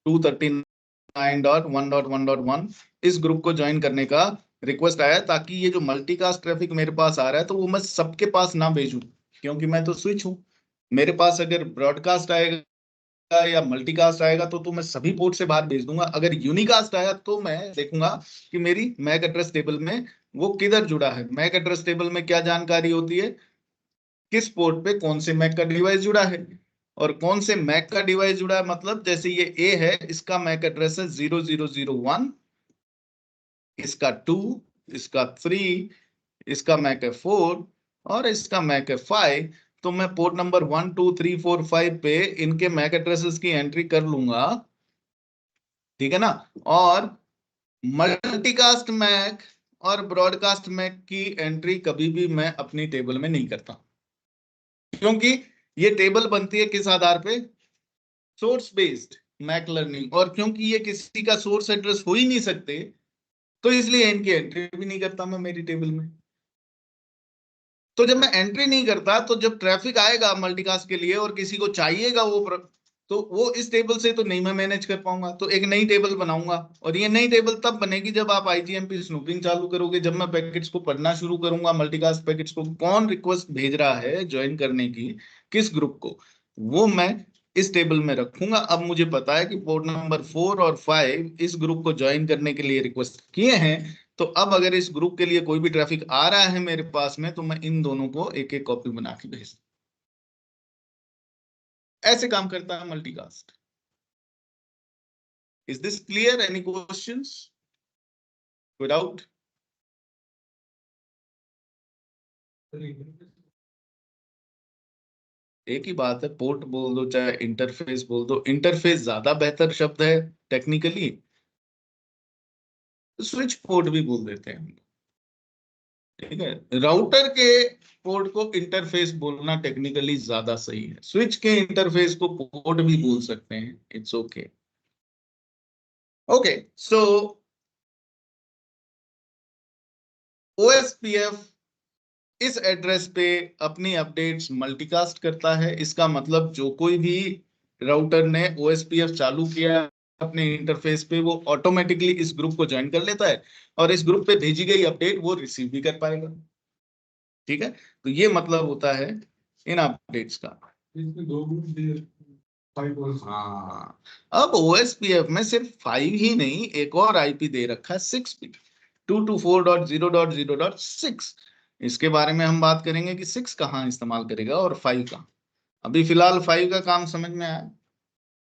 [SPEAKER 1] 239.1.1.1 इस ग्रुप को ज्वाइन करने का रिक्वेस्ट आया, ताकि ये जो मल्टीकास्ट ट्रैफिक मेरे पास आ रहा है तो वो मैं सबके पास ना भेजूं, क्योंकि मैं तो स्विच हूं। मेरे पास अगर ब्रॉडकास्ट आएगा या मल्टीकास्ट आएगा तो मैं सभी पोर्ट से बाहर भेज दूंगा। अगर यूनिकास्ट आया तो मैं देखूंगा कि मेरी मैक एड्रेस टेबल में वो किधर जुड़ा है। मैक एड्रेस टेबल में क्या जानकारी होती है? किस पोर्ट पे कौन से मैक का डिवाइस जुड़ा है, और कौन से मैक का डिवाइस जुड़ा है, मतलब जैसे ये ए है, इसका मैक एड्रेस है 0001, इसका 2, इसका 3, इसका मैक है 4 और इसका मैक है 5। तो मैं पोर्ट नंबर 1 2 3 4 5 पे इनके मैक एड्रेसेस की एंट्री कर लूंगा, ठीक है ना। और मल्टीकास्ट मैक और ब्रॉडकास्ट मैक की एंट्री कभी भी मैं अपनी टेबल में नहीं करता, क्योंकि ये टेबल बनती है किस आधार पे? Source based MAC learning. और क्योंकि ये किसी का सोर्स एड्रेस हो ही नहीं सकते, तो इसलिए इनकी एंट्री भी नहीं करता मैं मेरी टेबल में। तो जब मैं एंट्री नहीं करता, तो जब ट्रैफिक आएगा मल्टीकास्ट के लिए और किसी को चाहिएगा तो वो इस टेबल से तो नहीं मैं मैनेज कर पाऊंगा। तो एक नई टेबल बनाऊंगा, और ये नई टेबल तब बनेगी जब आप आईजीएमपी स्नूपिंग चालू करोगे, जब मैं पैकेट्स को पढ़ना शुरू करूंगा, मल्टीकास्ट पैकेट्स को कौन रिक्वेस्ट भेज रहा है ज्वाइन करने की, किस ग्रुप को, वो मैं इस टेबल में रखूंगा। अब मुझे पता है कि पोर्ट नंबर 4 और 5 इस ग्रुप को ज्वाइन करने के लिए रिक्वेस्ट किए हैं, तो अब अगर इस ग्रुप के लिए कोई भी ट्रैफिक आ रहा है मेरे पास में, तो मैं इन दोनों को एक एक कॉपी बना के भेज, ऐसे काम करता है multicast. Is this clear? Any questions? कोई डाउट? एक ही बात है, पोर्ट बोल दो चाहे इंटरफेस बोल दो, इंटरफेस ज्यादा बेहतर शब्द है टेक्निकली, स्विच पोर्ट भी बोल देते हैं हम, ठीक है। राउटर के पोर्ट को इंटरफेस बोलना टेक्निकली ज्यादा सही है, स्विच के इंटरफेस को पोर्ट भी बोल सकते हैं, it's okay. Okay, so OSPF इस एड्रेस पे अपनी अपडेट्स मल्टीकास्ट करता है। इसका मतलब जो कोई भी राउटर ने ओएसपीएफ चालू किया है अपने इंटरफेस पे, वो ऑटोमेटिकली इस ग्रुप को ज्वाइन कर लेता है और इस ग्रुप पे भेजी गई अपडेट वो रिसीव भी कर पाएगा, ठीक है। तो ये मतलब होता है इन अपडेट्स का। हाँ, अब ओएसपीएफ में सिर्फ 5 ही नहीं, एक और आईपी दे रखा है 6 भी, 224.0.0.6। इसके बारे में हम बात करेंगे कि 6 कहाँ इस्तेमाल करेगा और 5 कहाँ। अभी फिलहाल 5 का काम समझ में आया,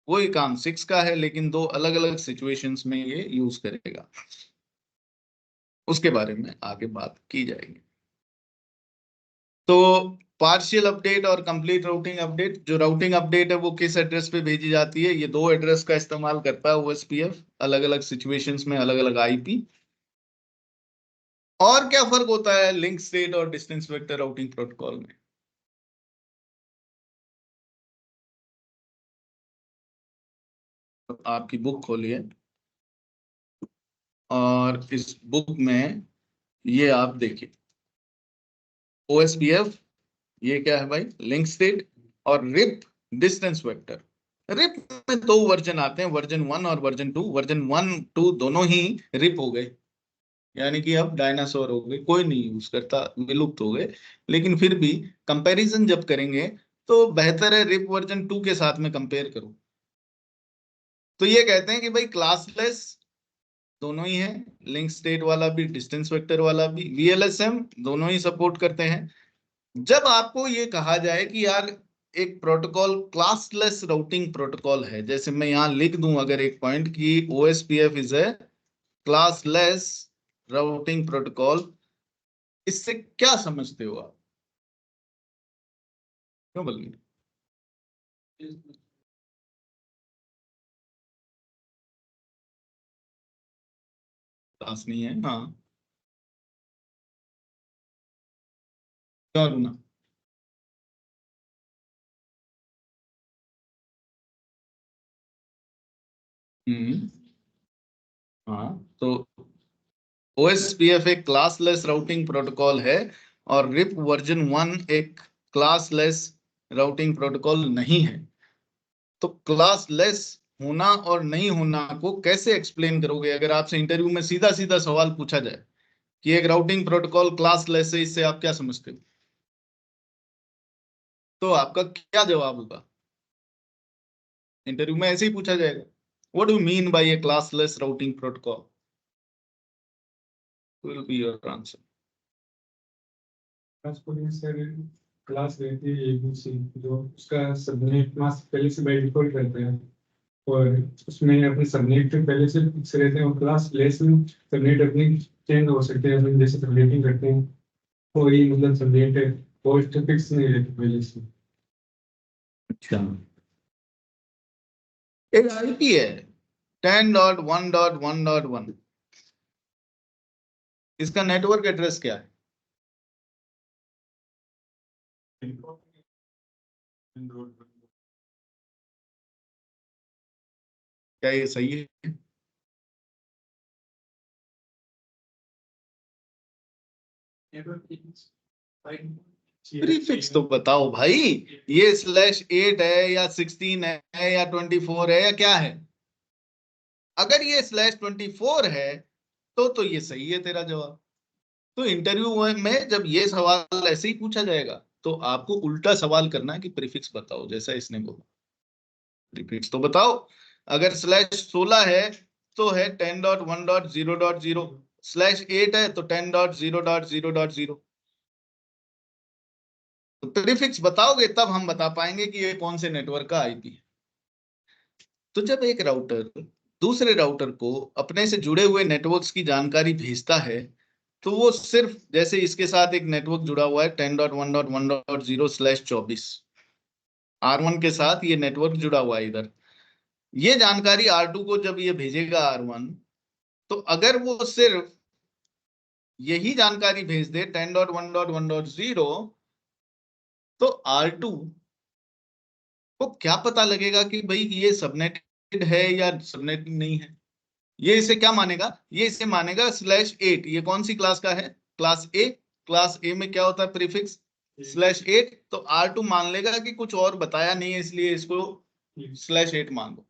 [SPEAKER 1] वही काम 6 का है, लेकिन दो अलग अलग सिचुएशंस में ये यूज करेगा, उसके बारे में आगे बात की जाएगी। तो पार्शियल अपडेट और कंप्लीट राउटिंग अपडेट, जो राउटिंग अपडेट है वो किस एड्रेस पे भेजी जाती है, ये दो एड्रेस का इस्तेमाल करता है ओएसपीएफ, अलग अलग सिचुएशंस में अलग अलग आईपी। और क्या फर्क होता है लिंक स्टेट और डिस्टेंस वेक्टर राउटिंग प्रोटोकॉल में? तो आपकी बुक खोलिए और इस बुक में ये आप देखिए ओएसपीएफ, ये क्या है भाई, लिंक स्टेट, और रिप डिस्टेंस वेक्टर। रिप में दो वर्जन आते हैं, वर्जन 1 और वर्जन 2। वर्जन 1 2 दोनों ही रिप हो गए, यानी कि अब डायनासोर हो गए, कोई नहीं यूज करता, विलुप्त हो गए। लेकिन फिर भी कंपैरिजन जब करेंगे तो बेहतर है रिप वर्जन 2 के साथ में कंपेयर करो। तो ये कहते हैं कि भाई क्लासलेस दोनों ही है, लिंक स्टेट वाला भी डिस्टेंस वेक्टर वाला भी, वीएलएसएम दोनों ही सपोर्ट करते हैं। जब आपको ये कहा जाए कि यार एक प्रोटोकॉल क्लासलेस राउटिंग प्रोटोकॉल है, जैसे मैं यहां लिख दूं अगर एक पॉइंट की OSPF is a classless routing protocol, इससे क्या समझते हो आप? क्यों बोलिए? क्लास नहीं है, हाँ। क्यों रूना? हम्म, हाँ। तो ओएसपीएफ एक क्लासलेस राउटिंग प्रोटोकॉल है और रिप वर्जन 1 एक क्लासलेस राउटिंग प्रोटोकॉल नहीं है। तो क्लासलेस होना और नहीं होना को कैसे एक्सप्लेन करोगे? अगर आपसे इंटरव्यू में सीधा सीधा सवाल पूछा जाए कि एक राउटिंग प्रोटोकॉल क्लासलेस है, इससे आप क्या समझते हो, तो आपका क्या जवाब होगा? इंटरव्यू में ऐसे ही पूछा जाएगा, what do mean by A classless routing protocol, will be your answer.
[SPEAKER 4] Class को सर क्लास रहती है एबीसी, जो उसका सबनेट मास्क पहले से बाय डिफॉल्ट रहता है, और उसमें अपने सबनेट पे पहले से फिक्स रहते हैं, और क्लास लेस में सबनेट अपनी चेंज हो सकते हैं, अपन जैसे सबनेटिंग करते हैं कोई मतलब सबनेट है पोस्ट फिक्स नहीं रहती पहले से।
[SPEAKER 1] अच्छा, एक आईपी है 10.1.1.1, इसका नेटवर्क एड्रेस क्या है? क्या ये सही है? प्रीफिक्स तो बताओ भाई, ये /8 है या 16 है या 24 है या क्या है? अगर ये /24 है तो ये सही है तेरा जवाब। तो इंटरव्यू में जब ये सवाल ऐसे ही पूछा जाएगा तो आपको उल्टा सवाल करना है कि प्रीफिक्स बताओ, जैसा इसने बोला। प्रीफिक्स तो बताओ। अगर /16 है तो है 10.1.0.0, /8 है तो 10.0.0.0। तो प्रीफिक्स बताओगे तब हम बता पाएंगे कि ये कौन से नेटवर्क का आईपी है। तो जब एक राउटर दूसरे राउटर को अपने से जुड़े हुए नेटवर्क्स की जानकारी भेजता है, तो वो सिर्फ, जैसे इसके साथ एक नेटवर्क जुड़ा हुआ है 10.1.1.0/24, R1 के साथ ये नेटवर्क जुड़ा हुआ है इधर, ये जानकारी R2 को जब ये भेजेगा R1, तो अगर वो सिर्फ यही जानकारी भेज दे 10.1.1.0, तो R2 को क्या पता लगेगा कि भाई ये सबनेटेड है या सबनेटेड नहीं है? ये इसे क्या मानेगा? ये इसे मानेगा /8, ये कौन सी क्लास का है? क्लास ए। क्लास ए में क्या होता है प्रीफिक्स? /8। तो R2 मान लेगा कि कुछ और बताया नहीं है, इसलिए इसको /8 मान दो।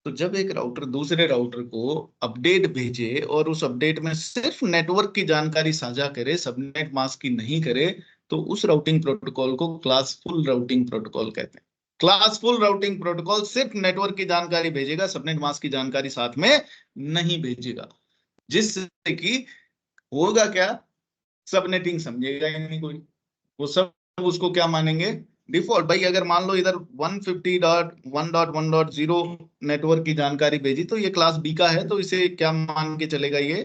[SPEAKER 1] तो जब एक राउटर दूसरे राउटर को अपडेट भेजे और उस अपडेट में सिर्फ नेटवर्क की जानकारी साझा करे, सबनेट मास्क की नहीं करे, तो उस राउटिंग प्रोटोकॉल को क्लासफुल राउटिंग प्रोटोकॉल कहते हैं। क्लासफुल राउटिंग प्रोटोकॉल सिर्फ नेटवर्क की जानकारी भेजेगा, सबनेट मास्क की जानकारी साथ में नहीं भेजेगा, जिससे कि होगा क्या, सबनेटिंग समझेगा ही नहीं कोई। वो सब उसको क्या मानेंगे? डिफॉल्ट। भाई अगर मान लो इधर 150.1.1.0 नेटवर्क की जानकारी भेजी, तो ये क्लास बी का है, तो इसे क्या मान के चलेगा? ये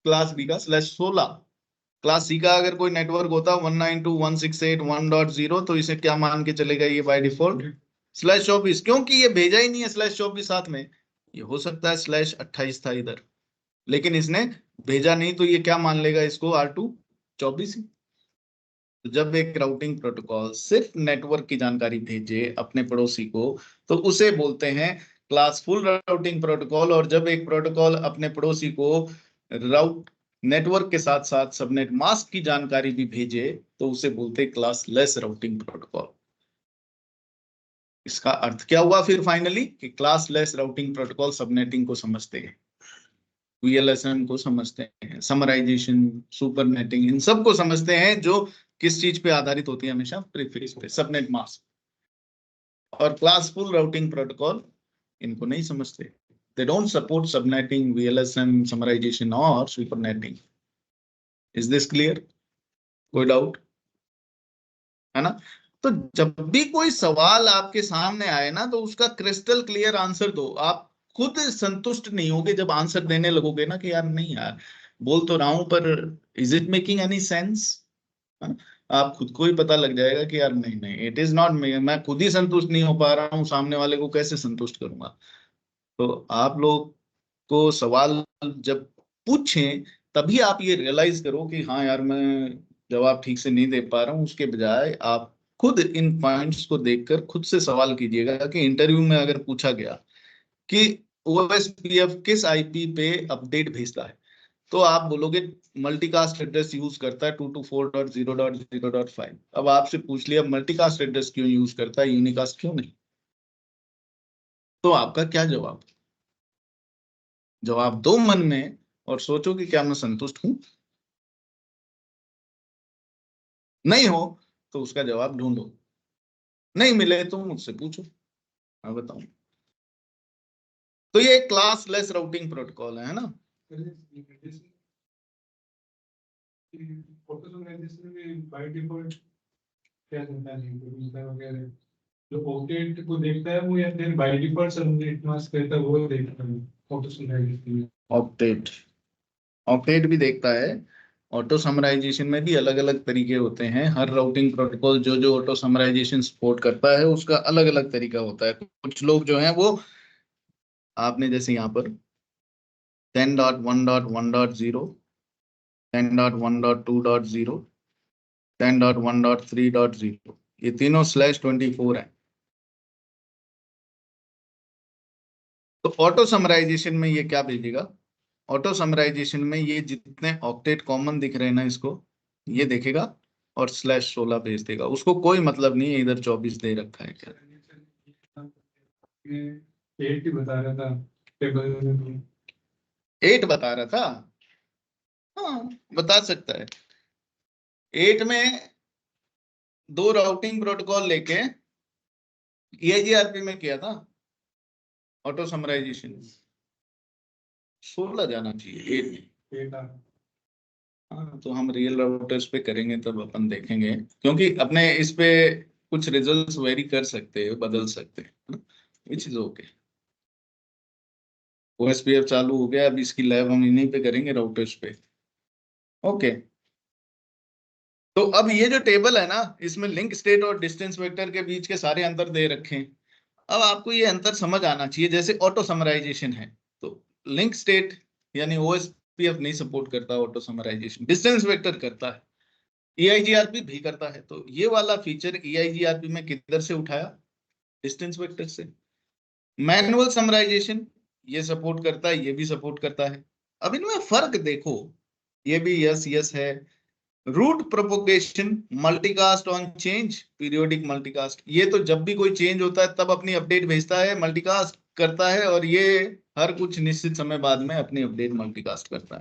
[SPEAKER 1] क्लास बी का /16। क्लास सी का अगर कोई नेटवर्क होता 192.168.1.0 तो इसे क्या मान के चलेगा ये बाय डिफॉल्ट /24, क्योंकि ये भेजा ही नहीं है /24 साथ में। ये हो सकता है /28 था इधर, लेकिन इसने भेजा नहीं, तो ये क्या मान लेगा इसको R2 24 ही। तो जब एक राउटिंग प्रोटोकॉल सिर्फ नेटवर्क की जानकारी भेजे अपने पड़ोसी को, तो उसे बोलते हैं क्लासफुल राउटिंग प्रोटोकॉल। और जब एक प्रोटोकॉल अपने पड़ोसी को राउट नेटवर्क के साथ साथ सबनेट मास्क की जानकारी भी भेजे, तो उसे बोलते हैं क्लासलेस राउटिंग प्रोटोकॉल। इसका अर्थ क्या हुआ फिर फाइनली कि क्लासलेस राउटिंग प्रोटोकॉल सबनेटिंग को समझते हैं, VLSM को समझते हैं, समराइजेशन, सुपरनेटिंग, इन सब को समझते हैं, जो किस चीज पे आधारित होती है, हमेशा प्रीफिक्स पे, सबनेट मास्क। और क्लासफुल राउटिंग प्रोटोकॉल इनको नहीं समझते, they don't support subnetting, VLSM, summarization और सुपरनेटिंग। Is this clear? कोई डाउट है ना? तो जब भी कोई सवाल आपके सामने आए ना, तो उसका क्रिस्टल क्लियर आंसर दो। आप खुद संतुष्ट नहीं होगे जब आंसर देने लगोगे ना कि यार नहीं यार, बोल तो रहा हूं पर is it making any sense? आप खुद को ही पता लग जाएगा कि यार नहीं नहीं, इट इज नॉट, मैं खुद ही संतुष्ट नहीं हो पा रहा हूँ, सामने वाले को कैसे संतुष्ट करूंगा? तो आप लोग को सवाल जब पूछें, तभी आप ये रियलाइज करो कि हाँ यार मैं जवाब ठीक से नहीं दे पा रहा हूँ। उसके बजाय आप खुद इन पॉइंट्स को देखकर खुद से सवाल कीजिएगा कि इंटरव्यू में अगर पूछा गया कि OSPF किस IP पे अपडेट भेजता है, तो आप बोलोगे मल्टीकास्ट एड्रेस यूज करता है 224.0.0.5। अब आपसे पूछ लिया मल्टीकास्ट एड्रेस क्यों यूज करता है, यूनिकास्ट क्यों नहीं? तो आपका क्या जवाब? जवाब दो मन में और सोचो कि क्या मैं संतुष्ट हूं। नहीं हो तो उसका जवाब ढूंढो, नहीं मिले तो मुझसे पूछो, मैं बताऊं। तो ये क्लासलेस राउटिंग प्रोटोकॉल है ना?
[SPEAKER 4] बाय डिफॉल्ट क्या करता है वगैरह, जो ऑक्टेट को देखता है वो, या फिर बाय डिफॉल्ट सबनेट मास्क कहता है वो देखता है ऑटो समराइजेशन?
[SPEAKER 1] ऑक्टेट, ऑक्टेट भी देखता है। ऑटो समराइजेशन में भी अलग अलग तरीके होते हैं। हर राउटिंग प्रोटोकॉल जो जो ऑटो समराइजेशन सपोर्ट करता है उसका अलग अलग तरीका होता है। कुछ लोग जो हैं वो, आपने जैसे यहाँ पर 10.1.1.0, 10.1.2.0, 10.1.3.0, ये तीनों /24 है। तो ऑटो समराइजेशन में ये क्या भेजेगा? ऑटो समराइजेशन में ये जितने ऑक्टेट कॉमन दिख रहे हैं ना, इसको ये देखेगा और /16 भेज देगा। उसको कोई मतलब नहीं है इधर 24 दे रखा है क्या।
[SPEAKER 4] 8 ही बता रहा था टेबल में।
[SPEAKER 1] 8 बता रहा था, हाँ बता सकता है। 8 में दो राउटिंग प्रोटोकॉल लेके EIGRP में किया था ऑटो समराइजेशन, 16 जाना चाहिए 8 में। हाँ तो हम रियल राउटर्स पे करेंगे तब अपन देखेंगे, क्योंकि अपने इस पे कुछ रिजल्ट्स वेरी कर सकते हैं, बदल सकते हैं, विच इज ओके। OSPF चालू हो गया, अब इसकी लैब हम इन्हीं पे करेंगे, राउटर्स पे। ओके, तो अब ये जो टेबल है ना, इसमें लिंक स्टेट और डिस्टेंस वेक्टर के बीच के सारे अंतर दे रखे हैं। अब आपको ये अंतर समझ आना चाहिए। जैसे ऑटो समराइजेशन है तो लिंक स्टेट यानी OSPF नहीं सपोर्ट करता ऑटो समराइजेशन, डिस्टेंस वेक्टर करता है, EIGRP भी करता है। तो ये वाला फीचर EIGRP में किधर से उठाया? डिस्टेंस वेक्टर से। मैनुअल समराइजेशन ये सपोर्ट करता है, ये भी सपोर्ट करता है। अब इनमें फर्क देखो, ये भी यस यस है। Route propagation, multicast on change, periodic multicast, ये तो जब भी कोई चेंज होता है तब अपनी अपडेट भेजता है, मल्टीकास्ट करता है, और ये हर कुछ निश्चित समय बाद में अपनी अपडेट मल्टीकास्ट करता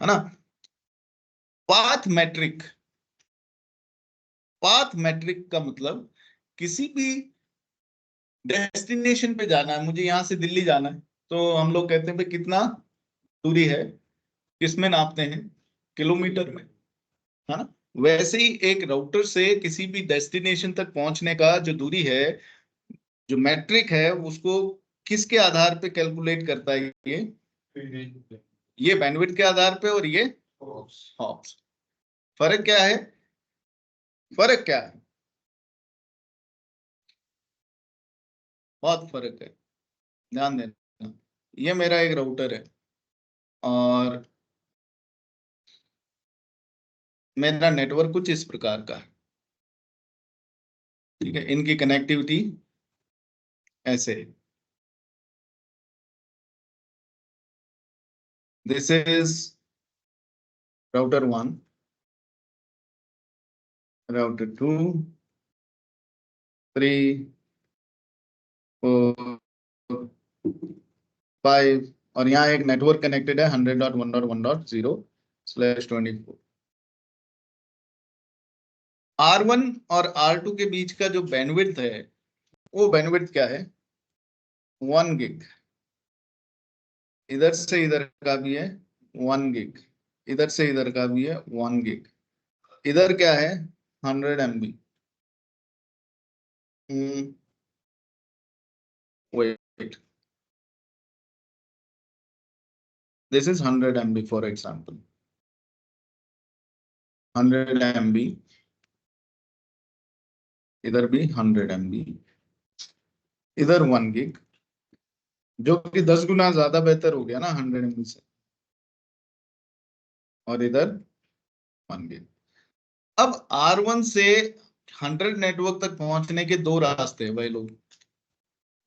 [SPEAKER 1] है ना? पाथ मैट्रिक, पाथ मैट्रिक का मतलब किसी भी डेस्टिनेशन पे जाना है, मुझे यहां से दिल्ली जाना है, तो हम लोग कहते हैं भाई कितना दूरी है, किसमें नापते हैं? किलोमीटर में, है ना? वैसे ही एक राउटर से किसी भी डेस्टिनेशन तक पहुंचने का जो दूरी है, जो मैट्रिक है, उसको किसके आधार पे कैलकुलेट करता है? ये बैंडविड्थ के आधार पे, और ये हॉप्स। फर्क क्या है? फर्क क्या है? बहुत फर्क है, ध्यान देना। ये मेरा एक राउटर है और मेरा नेटवर्क कुछ इस प्रकार का है, ठीक है। इनकी कनेक्टिविटी ऐसे है। दिस इज राउटर 1, राउटर 2, 3, 4, 5 और यहाँ एक नेटवर्क कनेक्टेड है 100.1.1.0/24। R1 और R2 के बीच का जो बैंडविड्थ है वो बैंडविड्थ क्या है? 1 गिग। इधर से इधर का भी है 1 गिग, इधर से इधर का भी है 1 गिग। इधर क्या है? 100 MB। Wait, this is 100 MB for example, 100 MB, इधर भी 100 MB, इधर 1 गिग, जो कि 10 गुना ज्यादा बेहतर हो गया ना 100 MB से, और इधर 1 गिग। अब R1 से 100 नेटवर्क तक पहुंचने के दो रास्ते हैं भाई लोग।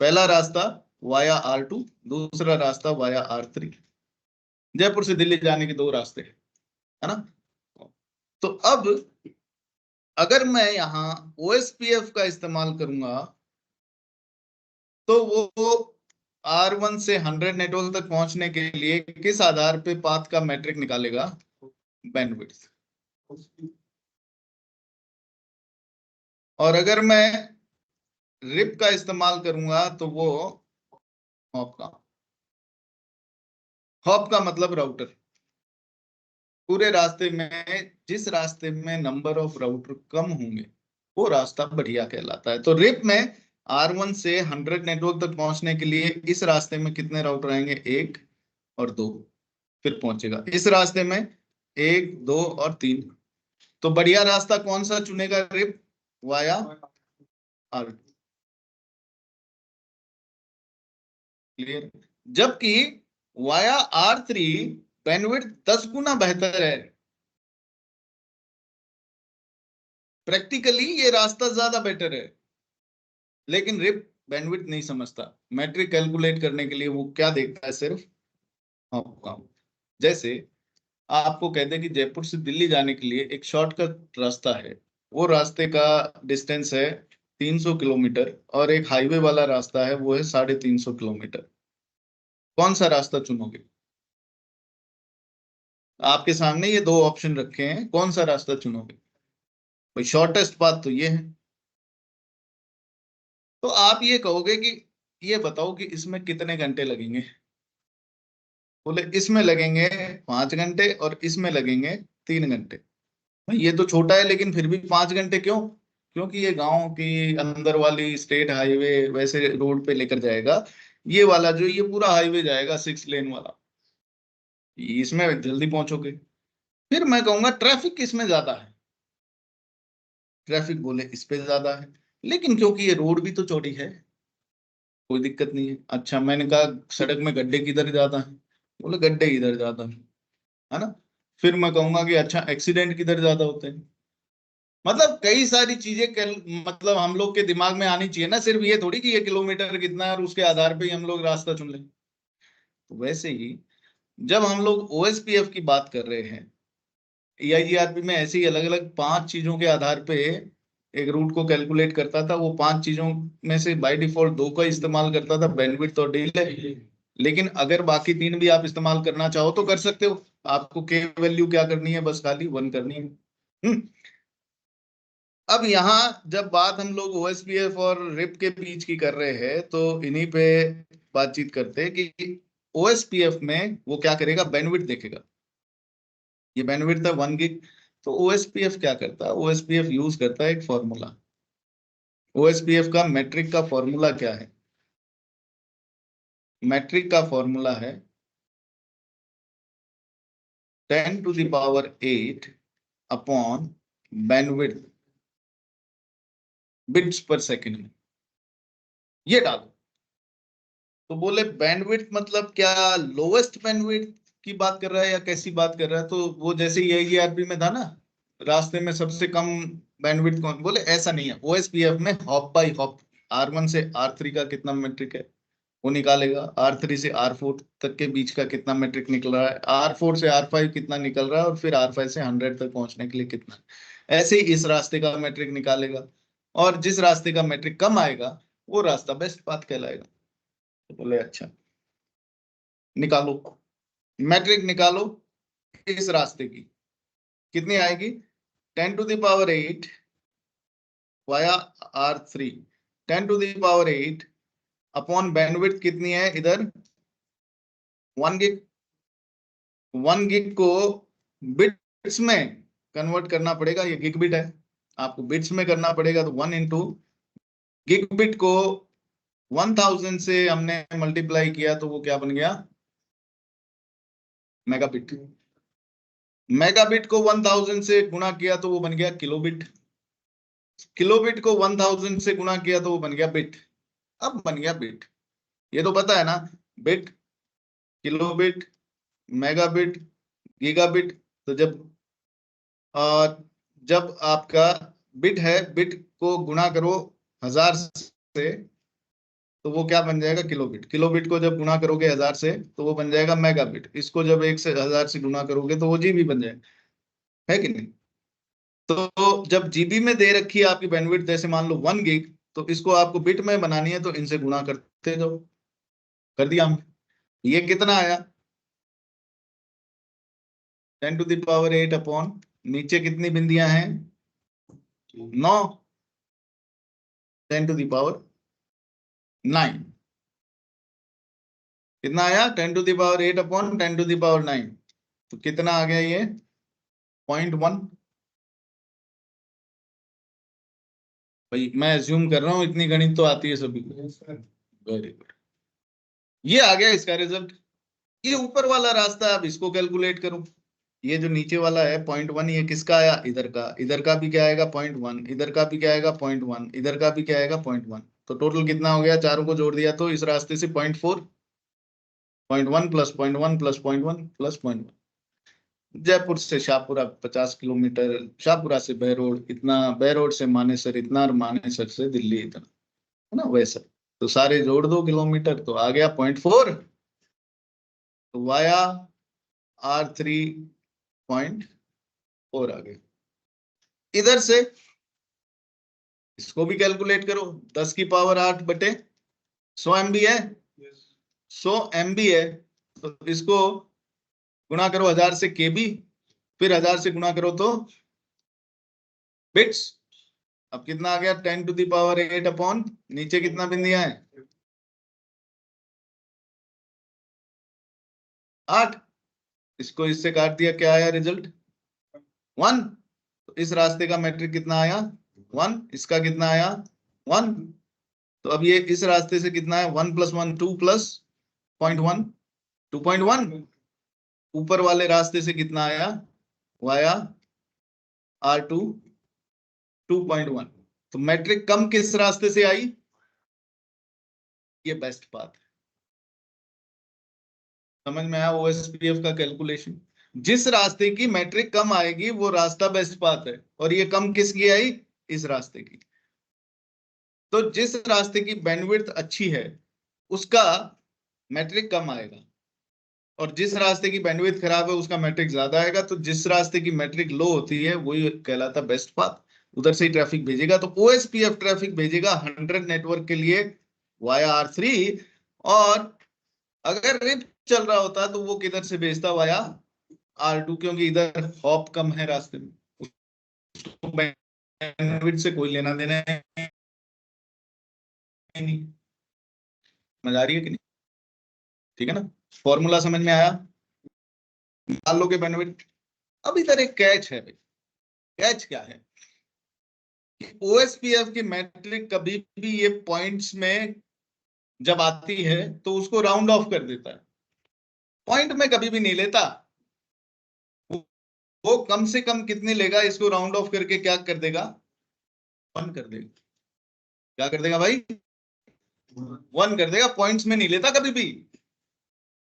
[SPEAKER 1] पहला रास्ता वाया R2, दूसरा रास्ता वाया R3। जयपुर से दिल्ली जाने के दो रास्ते हैं, है ना। तो अब अगर मैं यहाँ OSPF का इस्तेमाल करूंगा तो वो R1 से 100 नेटवर्क तक पहुंचने के लिए किस आधार पे पाथ का मैट्रिक निकालेगा? बैंडविड्थ। और अगर मैं रिप का इस्तेमाल करूंगा तो वो हॉप का। हॉप का मतलब राउटर। पूरे रास्ते में जिस रास्ते में नंबर ऑफ राउटर कम होंगे वो रास्ता बढ़िया कहलाता है। तो रिप में R1 से 100 नेटवर्क तक पहुंचने के लिए इस रास्ते में कितने राउटर आएंगे? 1 और 2, फिर पहुंचेगा। इस रास्ते में 1, 2 और 3। तो बढ़िया रास्ता कौन सा चुनेगा रिप? Via R2। क्लियर? जबकि वाया R3 बैंडविड्थ 10 गुना बेहतर है। प्रैक्टिकली ये रास्ता ज्यादा बेटर है, लेकिन रिप बैंडविड्थ नहीं समझता। मैट्रिक कैलकुलेट करने के लिए वो क्या देखता है? सिर्फ काम। जैसे आपको कहते हैं कि जयपुर से दिल्ली जाने के लिए एक शॉर्टकट रास्ता है, वो रास्ते का डिस्टेंस है 300 किलोमीटर, और एक हाईवे वाला रास्ता है वो है 350 किलोमीटर। कौन सा रास्ता चुनोगे? आपके सामने ये दो ऑप्शन रखे हैं, कौन सा रास्ता चुनोगे? भाई शॉर्टेस्ट पाथ तो ये है। तो आप ये कहोगे कि ये बताओ कि इसमें कितने घंटे लगेंगे? बोले इसमें लगेंगे 5 घंटे और इसमें लगेंगे 3 घंटे। भाई ये तो छोटा है, लेकिन फिर भी 5 घंटे क्यों? क्योंकि ये गांव की अंदर वाली स्टेट हाईवे वैसे रोड पे लेकर जाएगा। ये वाला जो ये पूरा हाईवे जाएगा 6 लेन वाला, इसमें जल्दी पहुंचोगे। फिर मैं कहूंगा ट्रैफिक किसमें ज्यादा है? ट्रैफिक बोले इस पे ज्यादा है, लेकिन क्योंकि ये रोड भी तो चौड़ी है कोई दिक्कत नहीं है। अच्छा, मैंने कहा सड़क में गड्ढे किधर ज्यादा है? बोले गड्ढे इधर ज्यादा है ना। फिर मैं कहूंगा कि अच्छा एक्सीडेंट किधर ज्यादा होते हैं? मतलब कई सारी चीजें मतलब हम लोग के दिमाग में आनी चाहिए ना। सिर्फ ये थोड़ी कि ये किलोमीटर कितना है और उसके आधार पे ही हम लोग रास्ता चुन लें। तो वैसे ही जब हम लोग OSPF की बात कर रहे हैं, EIGRP में ऐसे ही अलग अलग 5 चीजों के आधार पे एक रूट को कैलकुलेट करता था। वो 5 चीजों में से बाय डिफॉल्ट 2 का इस्तेमाल करता था, बैंडविड्थ और डिले। लेकिन अगर बाकी 3 भी आप इस्तेमाल करना चाहो तो कर सकते हो। आपको के वैल्यू क्या करनी है? बस खाली 1 करनी है। अब यहाँ जब बात हम लोग OSPF और रिप के बीच की कर रहे हैं तो इन्हीं पे बातचीत करते हैं कि OSPF में वो क्या करेगा? बैंडविड्थ देखेगा। ये बैंडविड्थ है 1 गिग। तो OSPF क्या करता है? OSPF यूज करता है एक फॉर्मूला। OSPF का मैट्रिक का फॉर्मूला क्या है? मैट्रिक का फॉर्मूला है 10⁸ अपॉन बैंडविड्थ बिट्स पर सेकंड में, ये डालो। तो बोले बैंडविड्थ मतलब क्या लोवेस्ट बैंडविड्थ की बात कर रहा है या कैसी बात कर रहा है? तो वो जैसे AERP में था ना, रास्ते में सबसे कम बैंडविड्थ कौन, बोले ऐसा नहीं है। OSPF में हॉप बाय हॉप R1 से R3 का कितना मैट्रिक है वो निकालेगा, R3 से R4 तक के बीच का कितना मैट्रिक निकल रहा है, R4 से R5 कितना निकल रहा है, और फिर R5 से 100 तक पहुंचने के लिए कितना। ऐसे ही इस रास्ते का मैट्रिक निकालेगा, और जिस रास्ते का मैट्रिक कम आएगा वो रास्ता बेस्ट पाथ कहलाएगा। तो बोले अच्छा, निकालो मैट्रिक, निकालो इस रास्ते की कितनी आएगी, 10 to the power 8 via R3, 10 to the power 8 upon bandwidth कितनी है इधर 1 गिग। 1 गिग को बिट्स में कन्वर्ट करना पड़ेगा, ये गिग बिट है, आपको बिट्स में करना पड़ेगा। तो 1 इंटू गिग बिट को 1000 से हमने मल्टीप्लाई किया तो वो क्या बन गया, मेगाबिट। मेगाबिट को 1000 से गुणा किया तो वो बन गया किलोबिट। किलोबिट को 1000 से गुणा किया तो वो बन गया बिट। अब बन गया बिट, ये तो पता है ना, बिट, किलोबिट, मेगाबिट, गीगाबिट। तो जब आपका बिट है, बिट को गुणा करो 1000 से तो वो क्या बन जाएगा, किलोबिट। किलोबिट को जब गुणा करोगे 1000 से तो वो बन जाएगा मेगाबिट। इसको जब 1 से 1000 से गुणा करोगे तो वो जीबी बन जाएगा, है कि नहीं। तो जब जीबी में दे रखी है आपकी बैंडविड्थ, जैसे मान लो 1 गिग, तो इसको आपको बिट में बनानी है तो इनसे गुणा करते जाओ। कर दिया हमने। ये कितना आया 10 to the power 8 अपॉन, नीचे कितनी बिंदियां हैं 9, 10 to the power 9 कितना आया 10 to the power 8 upon 10 to the power 9। तो कितना आ गया ये 0.1। भाई मैं अज्यूम कर रहा हूं इतनी गणित तो आती है सभी को। वेरी गुड, ये आ गया इसका रिजल्ट। ये ऊपर वाला रास्ता है, अब इसको कैलकुलेट करो। ये जो नीचे वाला है 0.1, ये किसका आया, इधर का भी क्या आएगा 0.1, इधर का भी क्या आएगा 0.1, इधर का भी क्या आएगा 0.1। तो टोटल कितना हो गया, चारों को जोड़ दिया तो इस रास्ते से 0.4, 0.1 प्लस 0.1 प्लस 0.1 प्लस 0.1। जयपुर से शाहपुरा 50 किलोमीटर, शाहपुरा से बहरोड इतना, बहरोड से मानेसर इतना, और मानेसर से दिल्ली इतना, है ना वैसा। तो सारे जोड़ दो किलोमीटर तो आ गया 0.4, तो वाया R3.4 आ गया। इधर से इसको भी कैलकुलेट करो, 10 की पावर 8 बटे 100 MB है, 100 MB है, तो इसको गुणा करो 1000 से KB, फिर 1000 से गुणा करो तो बिट्स। अब कितना आ गया 10 to the power 8 अपॉन, नीचे कितना बिंदियां है 8, इसको इससे काट दिया, क्या आया रिजल्ट 1। तो इस रास्ते का मैट्रिक कितना आया 1, इसका कितना आया 1। तो अब ये इस रास्ते से कितना है 1 + 1 2 प्लस 0.1 2.1। ऊपर वाले रास्ते से कितना आया वाया R2 2.1। तो मैट्रिक कम किस रास्ते से आई, ये बेस्ट पाथ है। समझ में आया OSPF का कैलकुलेशन, जिस रास्ते की मैट्रिक कम आएगी वो रास्ता बेस्ट पाथ है, और ये कम किसकी आई, इस रास्ते की। तो जिस रास्ते की बैंडविड्थ अच्छी है उसका मैट्रिक कम आएगा, और जिस रास्ते की बैंडविड्थ खराब है उसका मैट्रिक ज्यादा आएगा। तो जिस रास्ते की मैट्रिक लो होती है वही कहलाता बेस्ट पाथ, उधर से ही ट्रैफिक भेजेगा। तो OSPF ट्रैफिक भेजेगा 100 नेटवर्क के लिए वाया R3, और अगर रिप चल रहा होता तो वो किधर से भेजता, वाया R2, क्योंकि इधर हॉप कम है रास्ते में, उसको बैंडविड्थ से कोई लेना देना नहीं। मजा आ रही है कि नहीं, ठीक है ना, फॉर्मूला समझ में आया, निकाल लोगे बैंडविड्थ। अब इधर एक कैच है भाई, कैच क्या है, OSPF की मैट्रिक कभी भी ये पॉइंट्स में जब आती है तो उसको राउंड ऑफ कर देता है, पॉइंट में कभी भी नहीं लेता। वो कम से कम कितनी लेगा, इसको राउंड ऑफ करके क्या कर देगा, 1 कर देगा। क्या कर देगा भाई, 1 कर देगा, पॉइंट्स में नहीं लेता कभी भी।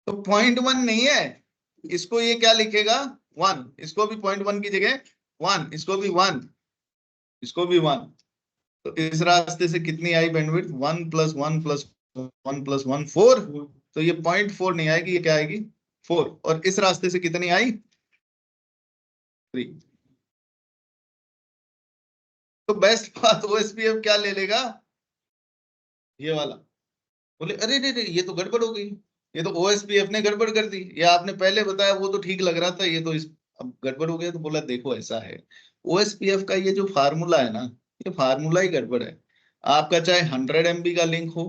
[SPEAKER 1] तो 0.1 नहीं है, इसको ये क्या लिखेगा 1, इसको भी 0.1 की जगह 1, इसको भी 1, इसको भी 1। तो इस रास्ते से कितनी आई बैंडविड्थ, 1 + 1 + 1 + 1 4। तो ये 0.4 नहीं आएगी, ये क्या आएगी 4। और इस रास्ते से कितनी आई 3। तो बेस्ट बात ओएसपीएफ क्या ले लेगा, ये वाला। बोले अरे रे रे ये तो गड़बड़ हो गई, ये तो ओएसपीएफ ने गड़बड़ कर दी, ये आपने पहले बताया वो तो ठीक लग रहा था, ये तो इस अब गड़बड़ हो गया। तो बोला देखो ऐसा है, ओएसपीएफ का ये जो फार्मूला है ना, ये फार्मूला ही गड़बड़ है। आपका चाहे 100 MB का लिंक हो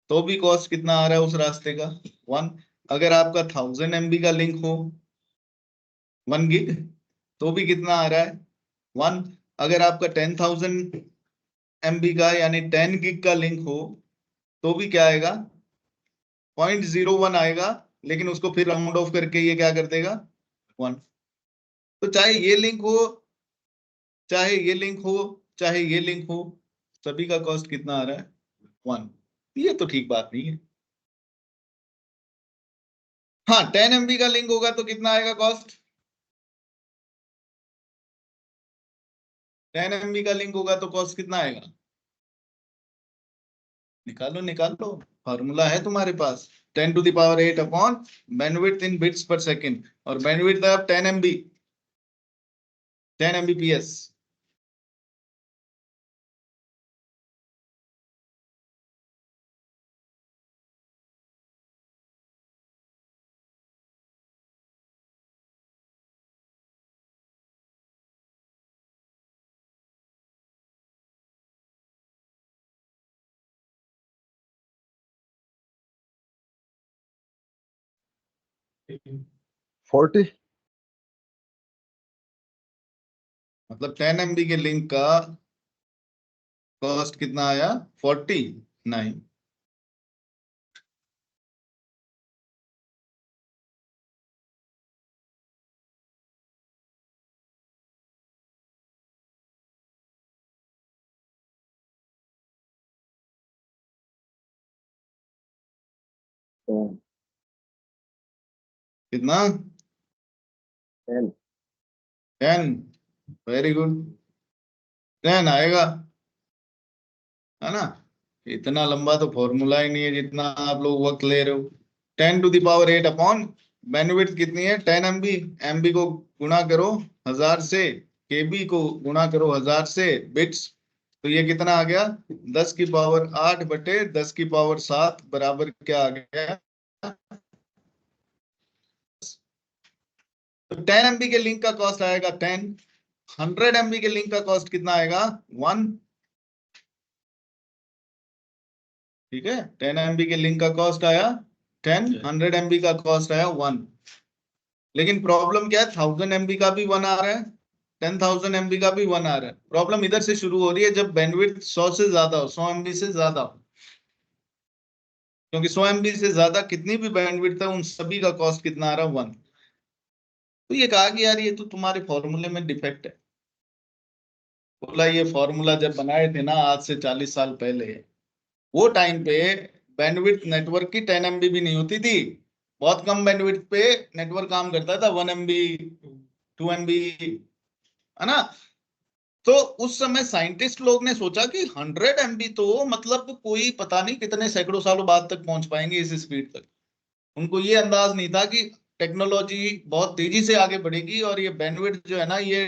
[SPEAKER 1] तो भी कॉस्ट कितना आ रहा है उस रास्ते का 1। अगर आपका 1000 MB का लिंक हो 1 गिग तो भी कितना आ रहा है 1। अगर आपका 10,000 MB का यानी 10 गिग का लिंक हो तो भी क्या आएगा 0.01 आएगा, लेकिन उसको फिर राउंड ऑफ करके ये क्या कर देगा 1। तो चाहे ये लिंक हो, चाहे ये लिंक हो, चाहे ये लिंक हो, सभी का कॉस्ट कितना आ रहा है 1। ये तो ठीक बात नहीं है। हाँ 10 MB का लिंक होगा तो कितना आएगा कॉस्ट, 10 MB का लिंक होगा तो कॉस्ट कितना आएगा, निकालो निकालो, फॉर्मूला है तुम्हारे पास 10⁸ अपॉन बैंडविड्थ इन बिट्स पर सेकंड, और बैंडविड्थ है 10 MB 10 Mbps। मतलब 10 MB के लिंक का कॉस्ट कितना आया 49। कितना 10। वेरी गुड, 10 आएगा, है ना। इतना लंबा तो फॉर्मूला ही नहीं है जितना आप लोग वक्त ले रहे हो। 10⁸ अपॉन बैंडविड्थ कितनी है 10 MB, MB को गुणा करो 1000 से, KB को गुणा करो 1000 से, बिट्स। तो ये कितना आ गया 10⁸ बटे 10⁸ बराबर क्या आ गया। तो 10 MB के लिंक का कॉस्ट आएगा 10। 100 MB के लिंक का कॉस्ट कितना आएगा 1। ठीक है, 10 MB के लिंक का कॉस्ट आया 10, 100 MB का कॉस्ट आया 1। लेकिन प्रॉब्लम क्या है, 1000 MB का भी 1 आ रहा है, 10,000 MB का भी 1 आ रहा है। प्रॉब्लम इधर से शुरू हो रही है जब बैंडविड्थ 100 से ज्यादा हो, 100 MB से ज्यादा हो। क्योंकि 100 MB से ज्यादा कितनी भी बैंडविड्थ है उन सभी का कॉस्ट कितना आ रहा है 1। तो ये कहा कि यार ये तो तुम्हारे फॉर्मूले में डिफेक्ट है। बोला ये फॉर्मूला जब बनाए थे ना आज से 40 साल पहले, वो टाइम पे बैंडविड्थ नेटवर्क की 10 MB भी नहीं होती थी। बहुत कम बैंडविड्थ पे नेटवर्क काम करता था, 1 MB 2 MB, है ना। तो उस समय साइंटिस्ट लोग ने सोचा कि 100 MB तो मतलब कोई पता नहीं कितने सैकड़ों सालों बाद तक पहुंच पाएंगे इस स्पीड तक। उनको ये अंदाज नहीं था कि टेक्नोलॉजी बहुत तेजी से आगे बढ़ेगी और ये बैंडविड्थ जो है ना ये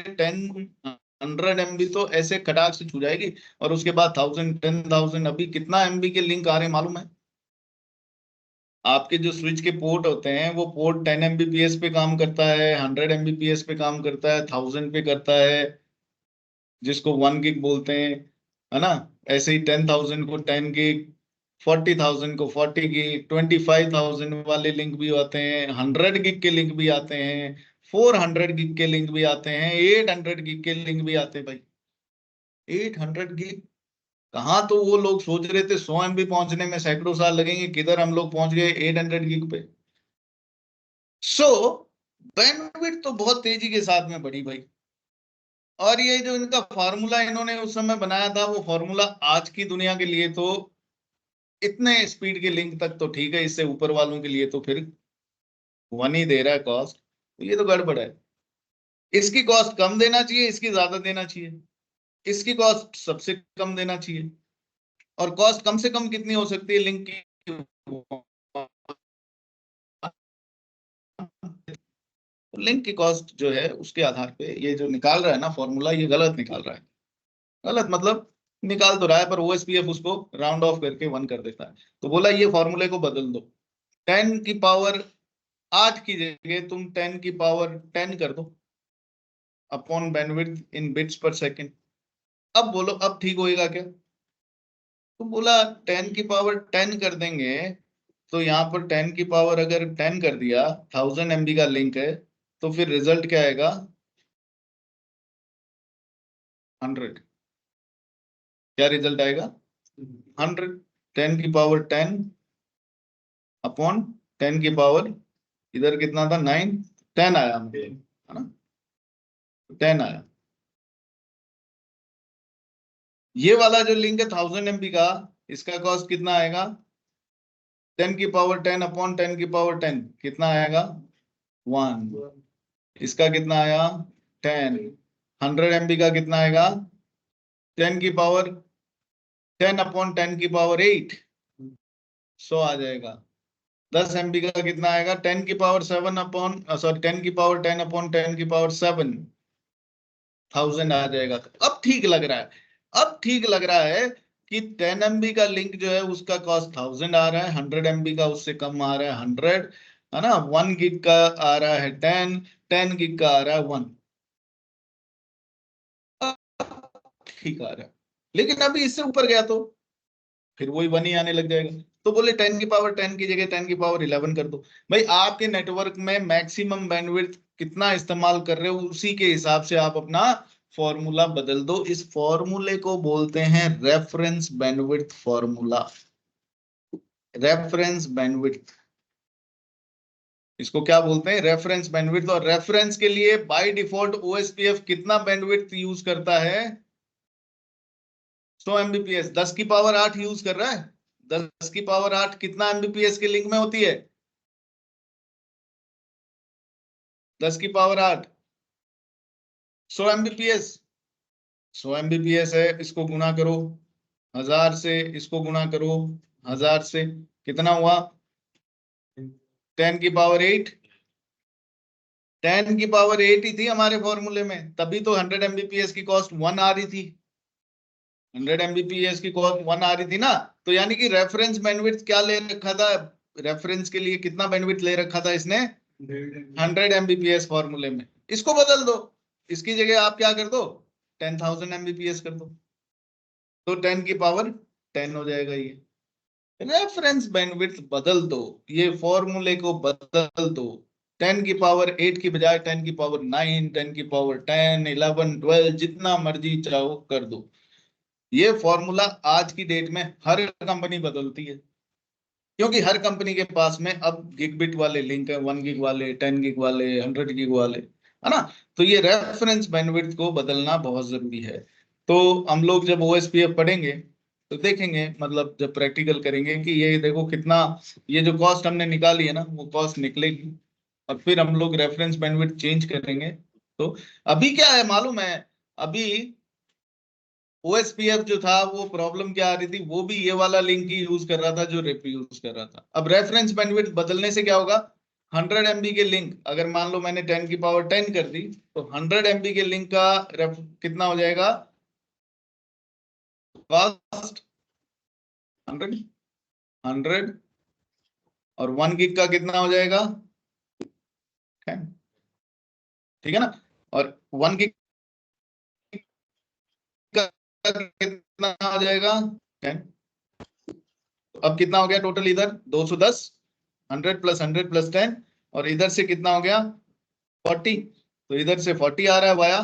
[SPEAKER 1] 100 MB तो ऐसे खटाक से छू जाएगी। और उसके बाद 1000 10,000 अभी कितना MB के लिंक आ रहे हैं मालूम है। आपके जो स्विच के पोर्ट होते हैं वो पोर्ट 10 Mbps पे काम करता है, 100 Mbps पे काम करता है, 1000 पे करता है, जिसको 1 गिग बोलते हैं, है ना। ऐसे ही 10,000 को 10 गिग, 40,000 को 40 गिग, 25,000 वाले लिंक भी आते हैं, 100 गिग के लिंक भी आते हैं, 400 गिग के लिंक भी आते हैं, 800 गिग के लिंक भी आते हैं भाई। 800 गिग कहाँ, तो वो लोग सोच रहे थे 100 MB पहुंचने में सैकड़ों साल लगेंगे, किधर हम लोग पहुंच गए 800 गिग पे। सो बैंडविड्थ तो बहुत तेजी के साथ में बढ़ी भाई। और ये जो इनका फॉर्मूला इन्होंने उस समय बनाया था, वो फॉर्मूला आज की दुनिया के लिए तो इतने स्पीड के लिंक तक तो ठीक है, इससे ऊपर वालों के लिए तो फिर 1 ही दे रहा है कॉस्ट, तो ये तो गड़बड़ है। इसकी कॉस्ट कम देना चाहिए, इसकी ज्यादा देना चाहिए, इसकी कॉस्ट सबसे कम देना चाहिए। और कॉस्ट कम से कम कितनी हो सकती है लिंक की? लिंक की कॉस्ट जो है उसके आधार पे ये जो निकाल रहा है ना फॉर्मूला, ये गलत निकाल रहा है। गलत मतलब निकाल तो रहा है, पर ओएसपीएफ उसको राउंड ऑफ करके 1 कर देता है। तो बोला ये फॉर्मूले को बदल दो, 10 की पावर 8 की जगह तुम 10 की पावर 10 कर दो अपॉन बैंडविड्थ इन बिट्स पर सेकंड। अब बोलो अब ठीक होएगा क्या? तो बोला 10 की पावर 10 कर देंगे, तो यहाँ पर 10 की पावर अगर 10 कर दिया, 1000 MB का लिंक है, तो फिर रिजल्ट क्या आएगा? 100। क्या रिजल्ट आएगा? 100। 10 की पावर 10 अपॉन 10 की पावर, इधर कितना था 9, 10 आया मतलब, है ना? 10 आया। ये वाला जो लिंक है 1000 MB का, इसका कॉस्ट कितना आएगा? 10 की पावर 10 अपॉन 10 की पावर 10 कितना आएगा? 1। इसका कितना आया? 10। 100 MB का कितना आएगा? 10 की पावर 10 अपॉन 10 की पावर 8, 100 आ जाएगा। 10 MB का कितना आएगा? 10 की पावर 7 अपॉन, सॉरी 10 की पावर 10 अपॉन 10 की पावर 7, 1000 आ जाएगा। तो अब ठीक लग रहा है, अब ठीक लग रहा है कि 10 MB का लिंक जो है उसका कॉस्ट 1000 आ रहा है, 100 MB का उससे कम आ रहा है 100, है ना? 1 गिग का आ रहा है 10, 10 गिग का आ रहा है 1। ठीक आ रहा है, लेकिन अभी इससे ऊपर गया तो फिर वही 1 ही आने लग जाएगा। तो बोले 10 की पावर 10 की जगह 10 की पावर 11 कर दो। भाई आपके नेटवर्क में मैक्सिमम बैंडविड्थ कितना इस्तेमाल कर रहे हो, उसी के हिसाब से आप अपना फॉर्मूला बदल दो। इस फॉर्मूले को बोलते हैं reference bandwidth formula. Reference bandwidth, इसको क्या बोलते हैं? Reference bandwidth. और रेफरेंस के लिए बाय डिफॉल्ट ओएसपीएफ कितना बैंडविड्थ यूज करता है? 100 MBPS। 10 की पावर 8 यूज कर रहा है। 10 की पावर 8 कितना MBPS के लिंक में होती है? 10 की पावर 8 100 MBPS। 100 MBPS है, इसको गुना करो 1000 से, इसको गुना करो 1000 से, कितना हुआ? 10 की पावर 8। 10 की पावर 8 ही थी हमारे फॉर्मूले में, तभी तो 100 MBPS की कॉस्ट 1 आ रही थी। 100 MBPS की कॉस्ट 1 आ रही थी ना। तो यानी कि रेफरेंस बैंडविड्थ क्या ले रखा था? रेफरेंस के लिए कितना बैंडविड्थ ले रखा था इसने? 100 MBPS फॉर्मूले में। इसको बदल दो, इसकी जगह आप क्या कर दो? 10,000 MBPS कर दो, तो 10 की पावर 10 हो जाएगा। ये रेफरेंस बैंडविड्थ बदल दो, ये फॉर्मूले को बदल दो। 10 की पावर 8 की बजाय 10 की पावर 9, 10 की पावर 10, 11, 12, जितना मर्जी चाहो कर दो। ये फॉर्मूला आज की डेट में हर कंपनी बदलती है, क्योंकि हर कंपनी के पास में अब गिगबिट वाले लिंक है, 1 गिग वाले, 10 गिग वाले, 100 गिग वाले, है ना? तो ये रेफरेंस बैंडविड्थ को बदलना बहुत जरूरी है। तो हम लोग जब ओएसपीएफ पढ़ेंगे तो देखेंगे, मतलब जब प्रैक्टिकल करेंगे कि ये देखो कितना, ये जो कॉस्ट हमने निकाली है ना वो कॉस्ट निकलेगी, और फिर हम लोग रेफरेंस बैंडविड्थ चेंज करेंगे। तो अभी क्या है मालूम है? अभी ओएसपीएफ जो था वो प्रॉब्लम क्या आ रही थी, वो भी ये वाला लिंक ही यूज कर रहा था जो रेप यूज कर रहा था। अब रेफरेंस बैंडविड्थ बदलने से क्या होगा? 100 MB के लिंक अगर मान लो मैंने 10 की पावर 10 कर दी, तो 100 MB के लिंक का कितना हो जाएगा कॉस्ट? 100, 100, और 1 गिग का कितना हो जाएगा? 10। ठीक है ना? और 1 गिग का कितना हो जाएगा? 10। तो अब कितना हो गया टोटल? इधर 210, 100 प्लस 100 प्लस 10, और इधर से कितना हो गया? 40। तो इधर से 40 आ रहा है वाया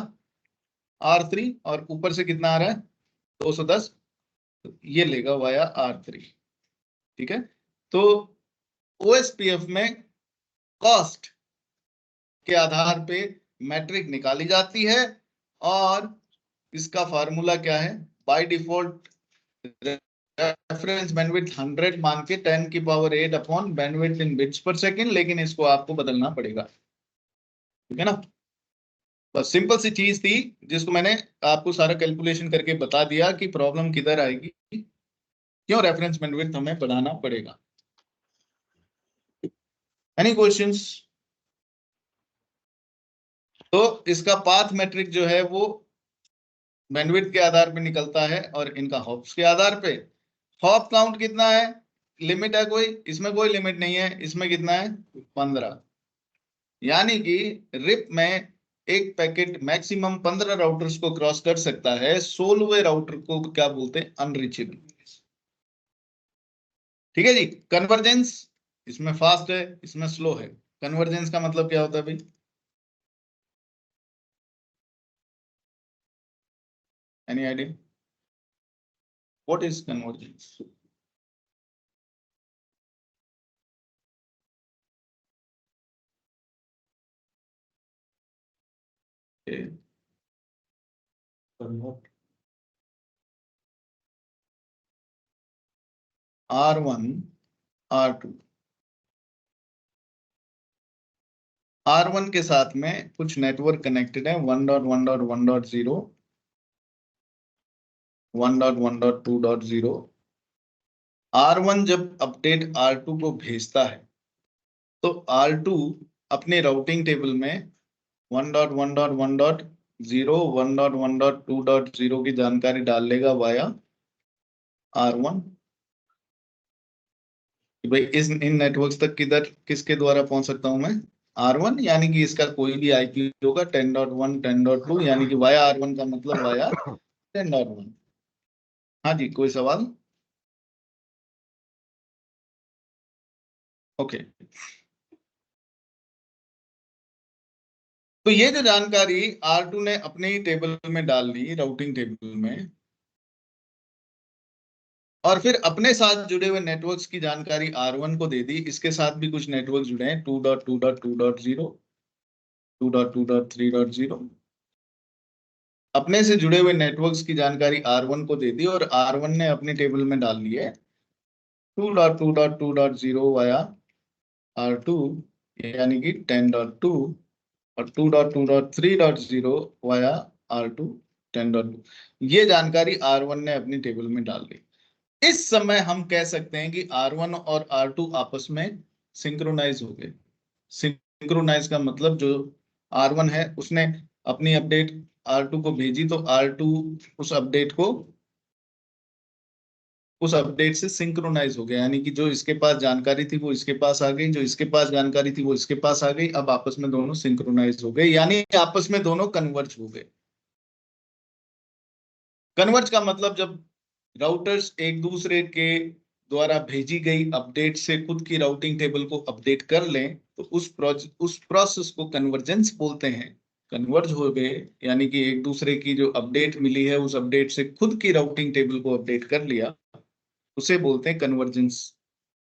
[SPEAKER 1] R3, और ऊपर से कितना आ रहा है? 210। तो ये लेगा वाया R3। ठीक है? तो ओएसपीएफ में कॉस्ट के आधार पे मैट्रिक निकाली जाती है और इसका फार्मूला क्या है? बाय डिफॉल्ट रेफरेंस बैंडविड्थ 100 मान के 10 की पावर 8 अपॉन बैंडविड्थ इन बिट्स पर सेकंड, लेकिन इसको आपको बदलना पड़ेगा, ठीक है ना। बस सिंपल सी चीज थी जिसको मैंने आपको सारा कैलकुलेशन करके बता दिया कि प्रॉब्लम किधर आएगी, क्यों रेफरेंस बैंडविड्थ हमें बढ़ाना पड़ेगा। Any questions? तो इसका पाथ मैट्रिक जो है वो बैंडविड्थ के आधार पे निकलता है और इनका हॉप्स के आधार पे। हॉप काउंट कितना है? लिमिट है कोई? इसमें कोई लिमिट नहीं है। इसमें कितना है? 15। यानी कि रिप में एक पैकेट मैक्सिमम 15 राउटर्स को क्रॉस कर सकता है। 16वें राउटर को क्या बोलते हैं? अनरीचेबल। ठीक है जी। कन्वर्जेंस, इसमें फास्ट है, इसमें स्लो है। कन्वर्जेंस का मतलब क्या होता है भाई? Any idea what is convergence? R1 R2, R1 के साथ में कुछ नेटवर्क कनेक्टेड है 1.1.1.0, 1.1.2.0। R1 जब अपडेट R2 को भेजता है तो R2 अपने राउटिंग टेबल में 1.1.1.0, 1.1.2.0 की जानकारी डाल लेगा वाया R1 कि भाई इन नेटवर्क्स तक किधर किसके द्वारा पहुंच सकता हूं मैं? R1, यानी कि इसका कोई भी आईपी होगा 10.1 10.2, यानी कि वाया R1 का मतलब वाया 10.1। हाँ जी, कोई सवाल? ओके। तो ये जो जानकारी R2 ने अपने ही टेबल में डाल ली, राउटिंग टेबल में, और फिर अपने साथ जुड़े हुए नेटवर्क्स की जानकारी R1 को दे दी। इसके साथ भी कुछ नेटवर्क जुड़े हैं 2.2.2.0, 2.2.3.0। अपने से जुड़े हुए नेटवर्क्स की जानकारी R1 को दे दी और R1 ने अपने टेबल में डाल ली है 2.2.2.0 वाया R2, यानी कि 10.2, और 2.2.3.0 वाया R2 10.2। ये जानकारी R1 ने अपनी टेबल में डाल दी। इस समय हम कह सकते हैं कि R1 और R2 आपस में सिंक्रोनाइज हो गए। सिंक्रोनाइज का मतलब जो R1 है उसने अपनी अपडेट R2 को भेजी तो R2 उस अपडेट से सिंक्रोनाइज हो गया, यानी कि जो इसके पास जानकारी थी वो इसके पास आ गई, जो इसके पास जानकारी थी वो इसके पास आ गई। अब आपस में दोनों सिंक्रोनाइज हो गए, यानी आपस में दोनों कन्वर्ज हो गए। कन्वर्ज का मतलब जब राउटर्स एक दूसरे के द्वारा भेजी गई अपडेट से खुद की राउटिंग टेबल को अपडेट कर लें तो उस प्रोसेस को कन्वर्जेंस बोलते हैं। कन्वर्ज हो गए यानी कि एक दूसरे की जो अपडेट मिली है उस अपडेट से खुद की राउटिंग टेबल को अपडेट कर लिया, उसे बोलते हैं कन्वर्जेंस।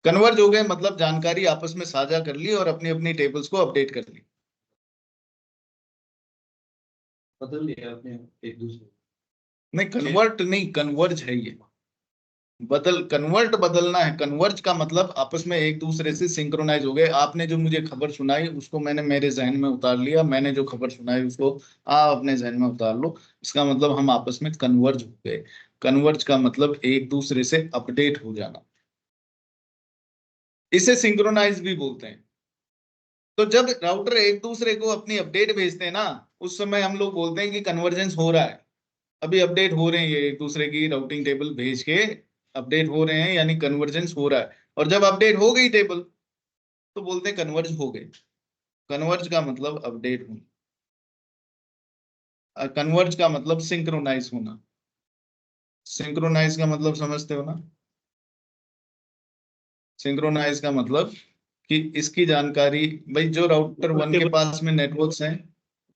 [SPEAKER 1] कन्वर्ज हो गए मतलब जानकारी आपस में साझा कर ली और अपनी अपनी टेबल्स को अपडेट कर ली।
[SPEAKER 3] बदल लिया आपने एक दूसरे।
[SPEAKER 1] नहीं, कन्वर्ट नहीं, कन्वर्ज है ये। कन्वर्ट बदलना है। कन्वर्ज का मतलब आपस में एक दूसरे से सिंक्रोनाइज हो गए। आपने जो मुझे खबर सुनाई उसको मैंने मेरे जहन में उतार लिया, मैंने जो खबर सुनाई उसको आप अपने जहन में उतार लो। इसका मतलब हम आपस में कन्वर्ज हो गए। कन्वर्ज का मतलब एक दूसरे से अपडेट हो जाना, इसे सिंक्रोनाइज भी बोलते हैं। तो जब राउटर एक दूसरे को अपनी अपडेट भेजते हैं ना, उस समय हम लोग बोलते हैं कि कन्वर्जेंस हो रहा है। अभी अपडेट हो रहे हैं, ये एक दूसरे की राउटिंग टेबल भेज के अपडेट हो रहे हैं, यानी कन्वर्जेंस हो रहा है। और जब अपडेट हो गई टेबल तो बोलते हैं कन्वर्ज हो गए। कन्वर्ज का मतलब अपडेट होना, कन्वर्ज का मतलब सिंक्रोनाइज होना। सिंक्रोनाइज का मतलब समझते हो ना? सिंक्रोनाइज का मतलब कि इसकी जानकारी, भाई जो राउटर 1 के पास में नेटवर्क्स हैं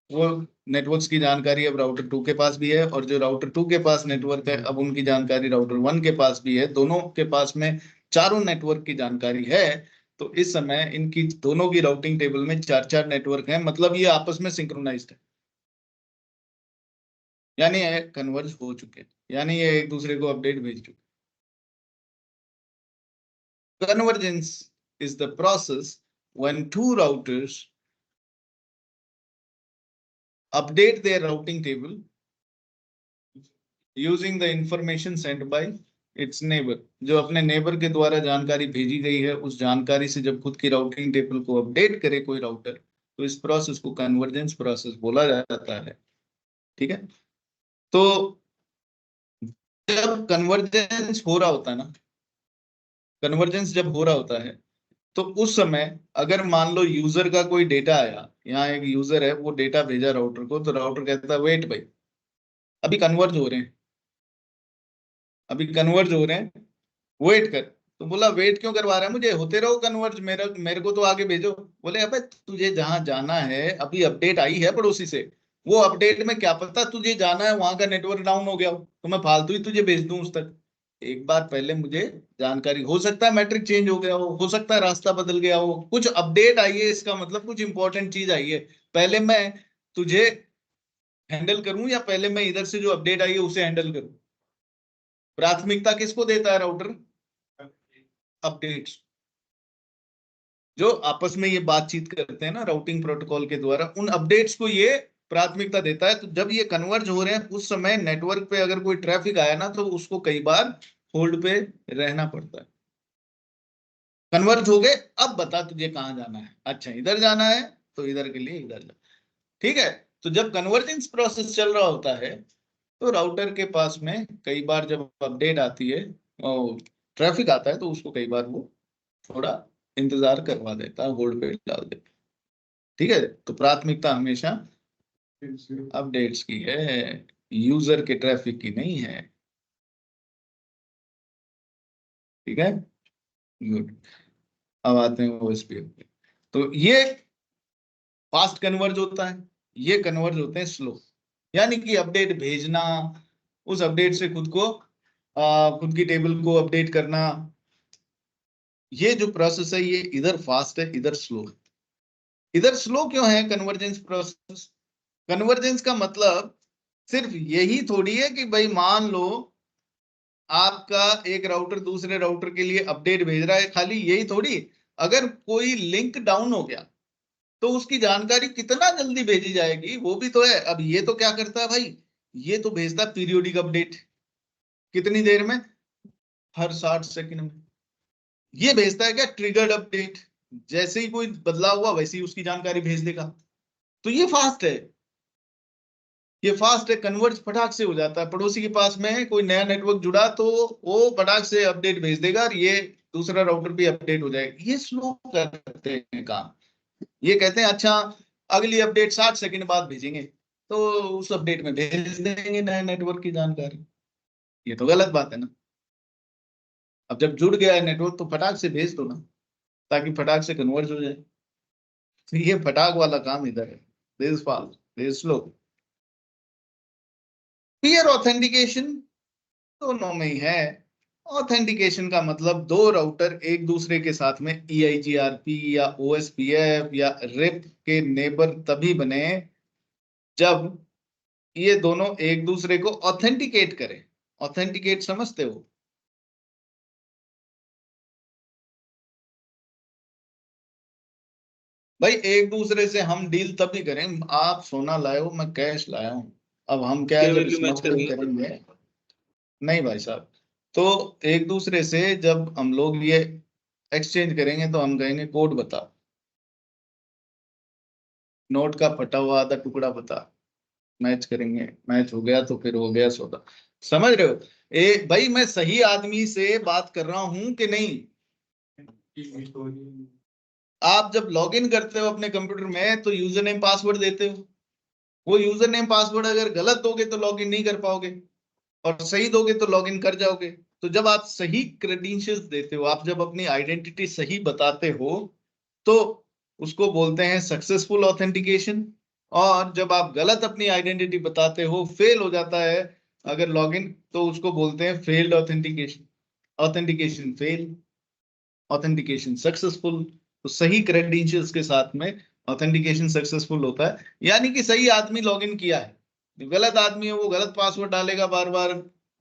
[SPEAKER 1] वो नेटवर्क्स की जानकारी अब राउटर 2 के पास भी है, और जो राउटर 2 के पास नेटवर्क है अब उनकी जानकारी राउटर 1 के पास भी है। दोनों के पास में चारों नेटवर्क की जानकारी है। तो इस समय इनकी दोनों की राउटिंग टेबल में 4-4 नेटवर्क हैं, मतलब ये आपस में सिंक्रोनाइज्ड है, यानी ये कन्वर्ज हो चुके हैं, यानी ये एक दूसरे को अपडेट भेज चुके। Convergence is the process when two routers update their routing table using the information sent by its neighbor। जो अपने नेबर के द्वारा जानकारी भेजी गई है, उस जानकारी से जब खुद की राउटिंग टेबल को अपडेट करे कोई राउटर, तो इस प्रोसेस को कन्वर्जेंस प्रोसेस बोला जाता है। ठीक है, तो जब कन्वर्जेंस हो रहा होता है ना, कन्वर्जेंस जब हो रहा होता है, तो उस समय अगर मान लो यूजर का कोई डेटा आया, यहाँ एक यूजर है, वो डेटा भेजा राउटर को, तो राउटर कहता है वेट भाई, अभी कन्वर्ज हो रहे हैं, अभी कन्वर्ज हो रहे हैं, वेट कर। तो बोला वेट क्यों करवा रहा है मुझे, होते रहो कन्वर्ज, मेरे को तो आगे भेजो। बोले अबे तुझे जहां जाना है, अभी अपडेट आई है पड़ोसी से, वो अपडेट में क्या पता तुझे जाना है वहां का नेटवर्क डाउन हो गया हो, तो मैं फालतू ही तुझे भेज दूं उस तक। एक बार पहले मुझे जानकारी, हो सकता है मैट्रिक चेंज हो गया हो सकता है रास्ता बदल गया हो, कुछ अपडेट आई है, इसका मतलब कुछ इंपॉर्टेंट चीज आई है, पहले मैं तुझे हैंडल करूं या पहले मैं इधर से जो अपडेट आई है उसे हैंडल करूं। प्राथमिकता किसको देता है राउटर, अपडेट्स। जो आपस में ये बातचीत करते हैं ना राउटिंग प्रोटोकॉल के द्वारा, उन अपडेट्स को ये प्राथमिकता देता है। तो जब ये कन्वर्ज हो रहे हैं, उस समय नेटवर्क पे अगर कोई ट्रैफिक आया ना, तो उसको कई बार होल्ड पे रहना पड़ता है। कन्वर्ज हो गए, अब बता तुझे कहाँ जाना है, अच्छा इधर जाना है तो इधर के लिए इधर जा। ठीक है, तो जब कन्वर्जेंस प्रोसेस चल रहा होता है, तो राउटर के पास में कई बार जब अपडेट आती है और ट्रैफिक आता है, तो उसको कई बार वो थोड़ा इंतजार करवा देता है, होल्ड पे डाल देता है। ठीक है, तो प्राथमिकता हमेशा अपडेट्स की है, यूजर के ट्रैफिक की नहीं है। ठीक है, गुड। अब आते हैं ओएसपीएफ पे। तो ये फास्ट कन्वर्ज होता है, ये कन्वर्ज होते हैं स्लो, यानी कि अपडेट भेजना, उस अपडेट से खुद को खुद की टेबल को अपडेट करना, ये जो प्रोसेस है ये इधर फास्ट है, इधर स्लो है। इधर स्लो क्यों है कन्वर्जेंस प्रोसेस? कन्वर्जेंस का मतलब सिर्फ यही थोड़ी है कि भाई मान लो आपका एक राउटर दूसरे राउटर के लिए अपडेट भेज रहा है, खाली यही थोड़ी। अगर कोई लिंक डाउन हो गया तो उसकी जानकारी कितना जल्दी भेजी जाएगी, वो भी तो है। अब ये तो क्या करता है भाई, ये तो भेजता है पीरियोडिक अपडेट, कितनी देर में, हर 60 सेकंड में। ये भेजता है क्या, ट्रिगर्ड अपडेट, जैसे ही कोई बदलाव हुआ वैसे ही उसकी जानकारी भेज देगा। तो ये फास्ट है, ये फास्ट है, कन्वर्ज फटाक से हो जाता है। पड़ोसी के पास में कोई नया नेटवर्क जुड़ा तो वो फटाक से अपडेट भेज देगा और ये दूसरा राउटर भी अपडेट हो जाएगा। ये स्लो करते हैं काम, ये कहते हैं अच्छा अगली अपडेट 60 सेकंड बाद भेजेंगे, तो उस अपडेट में भेज देंगे नए नेटवर्क की जानकारी। ये तो गलत बात है ना। अब जब जुड़ गया है नेटवर्क तो फटाक से भेज दो ना, ताकि फटाक से कन्वर्ज हो जाए। तो ये फटाक वाला काम इधर है, this is fast, this is slow. Peer authentication दोनों में ही है। ऑथेंटिकेशन का मतलब दो राउटर एक दूसरे के साथ में EIGRP या OSPF या RIP के नेबर तभी बने जब ये दोनों एक दूसरे को ऑथेंटिकेट करें। ऑथेंटिकेट समझते हो? भाई एक दूसरे से हम डील तभी करें, आप सोना लाए हो मैं कैश लाया हूं, अब हम क्या
[SPEAKER 2] क्या
[SPEAKER 1] जब
[SPEAKER 2] वैल्यू मैच
[SPEAKER 1] स्मगलिंग
[SPEAKER 2] करेंगे?
[SPEAKER 1] करेंगे, नहीं भाई साहब। तो एक दूसरे से जब हम लोग ये एक्सचेंज करेंगे तो हम कहेंगे कोड बता, नोट का फटा हुआ आधा टुकड़ा बता, मैच करेंगे, मैच हो गया तो फिर हो गया सौदा। समझ रहे हो? भाई मैं सही आदमी से बात कर रहा हूं कि नहीं? आप जब लॉगिन करते हो अपने कंप्यूटर में तो यूजर नेम पासवर्ड देते हो, वो यूजर नेम पासवर्ड अगर गलत दोगे तो लॉगिन नहीं कर पाओगे, और सही दोगे तो लॉगिन कर जाओगे। तो जब आप सही क्रेडेंशियल्स देते हो, आप जब अपनी आइडेंटिटी सही बताते हो, तो उसको बोलते हैं सक्सेसफुल ऑथेंटिकेशन। और जब आप गलत अपनी आइडेंटिटी बताते हो, फेल हो जाता है अगर लॉगिन, तो उसको बोलते हैं failed authentication, authentication fail. Authentication successful. तो सही क्रेडेंशियल्स के साथ में ऑथेंटिकेशन सक्सेसफुल होता है, यानी कि सही आदमी लॉगिन किया है। गलत आदमी है वो गलत पासवर्ड डालेगा बार बार,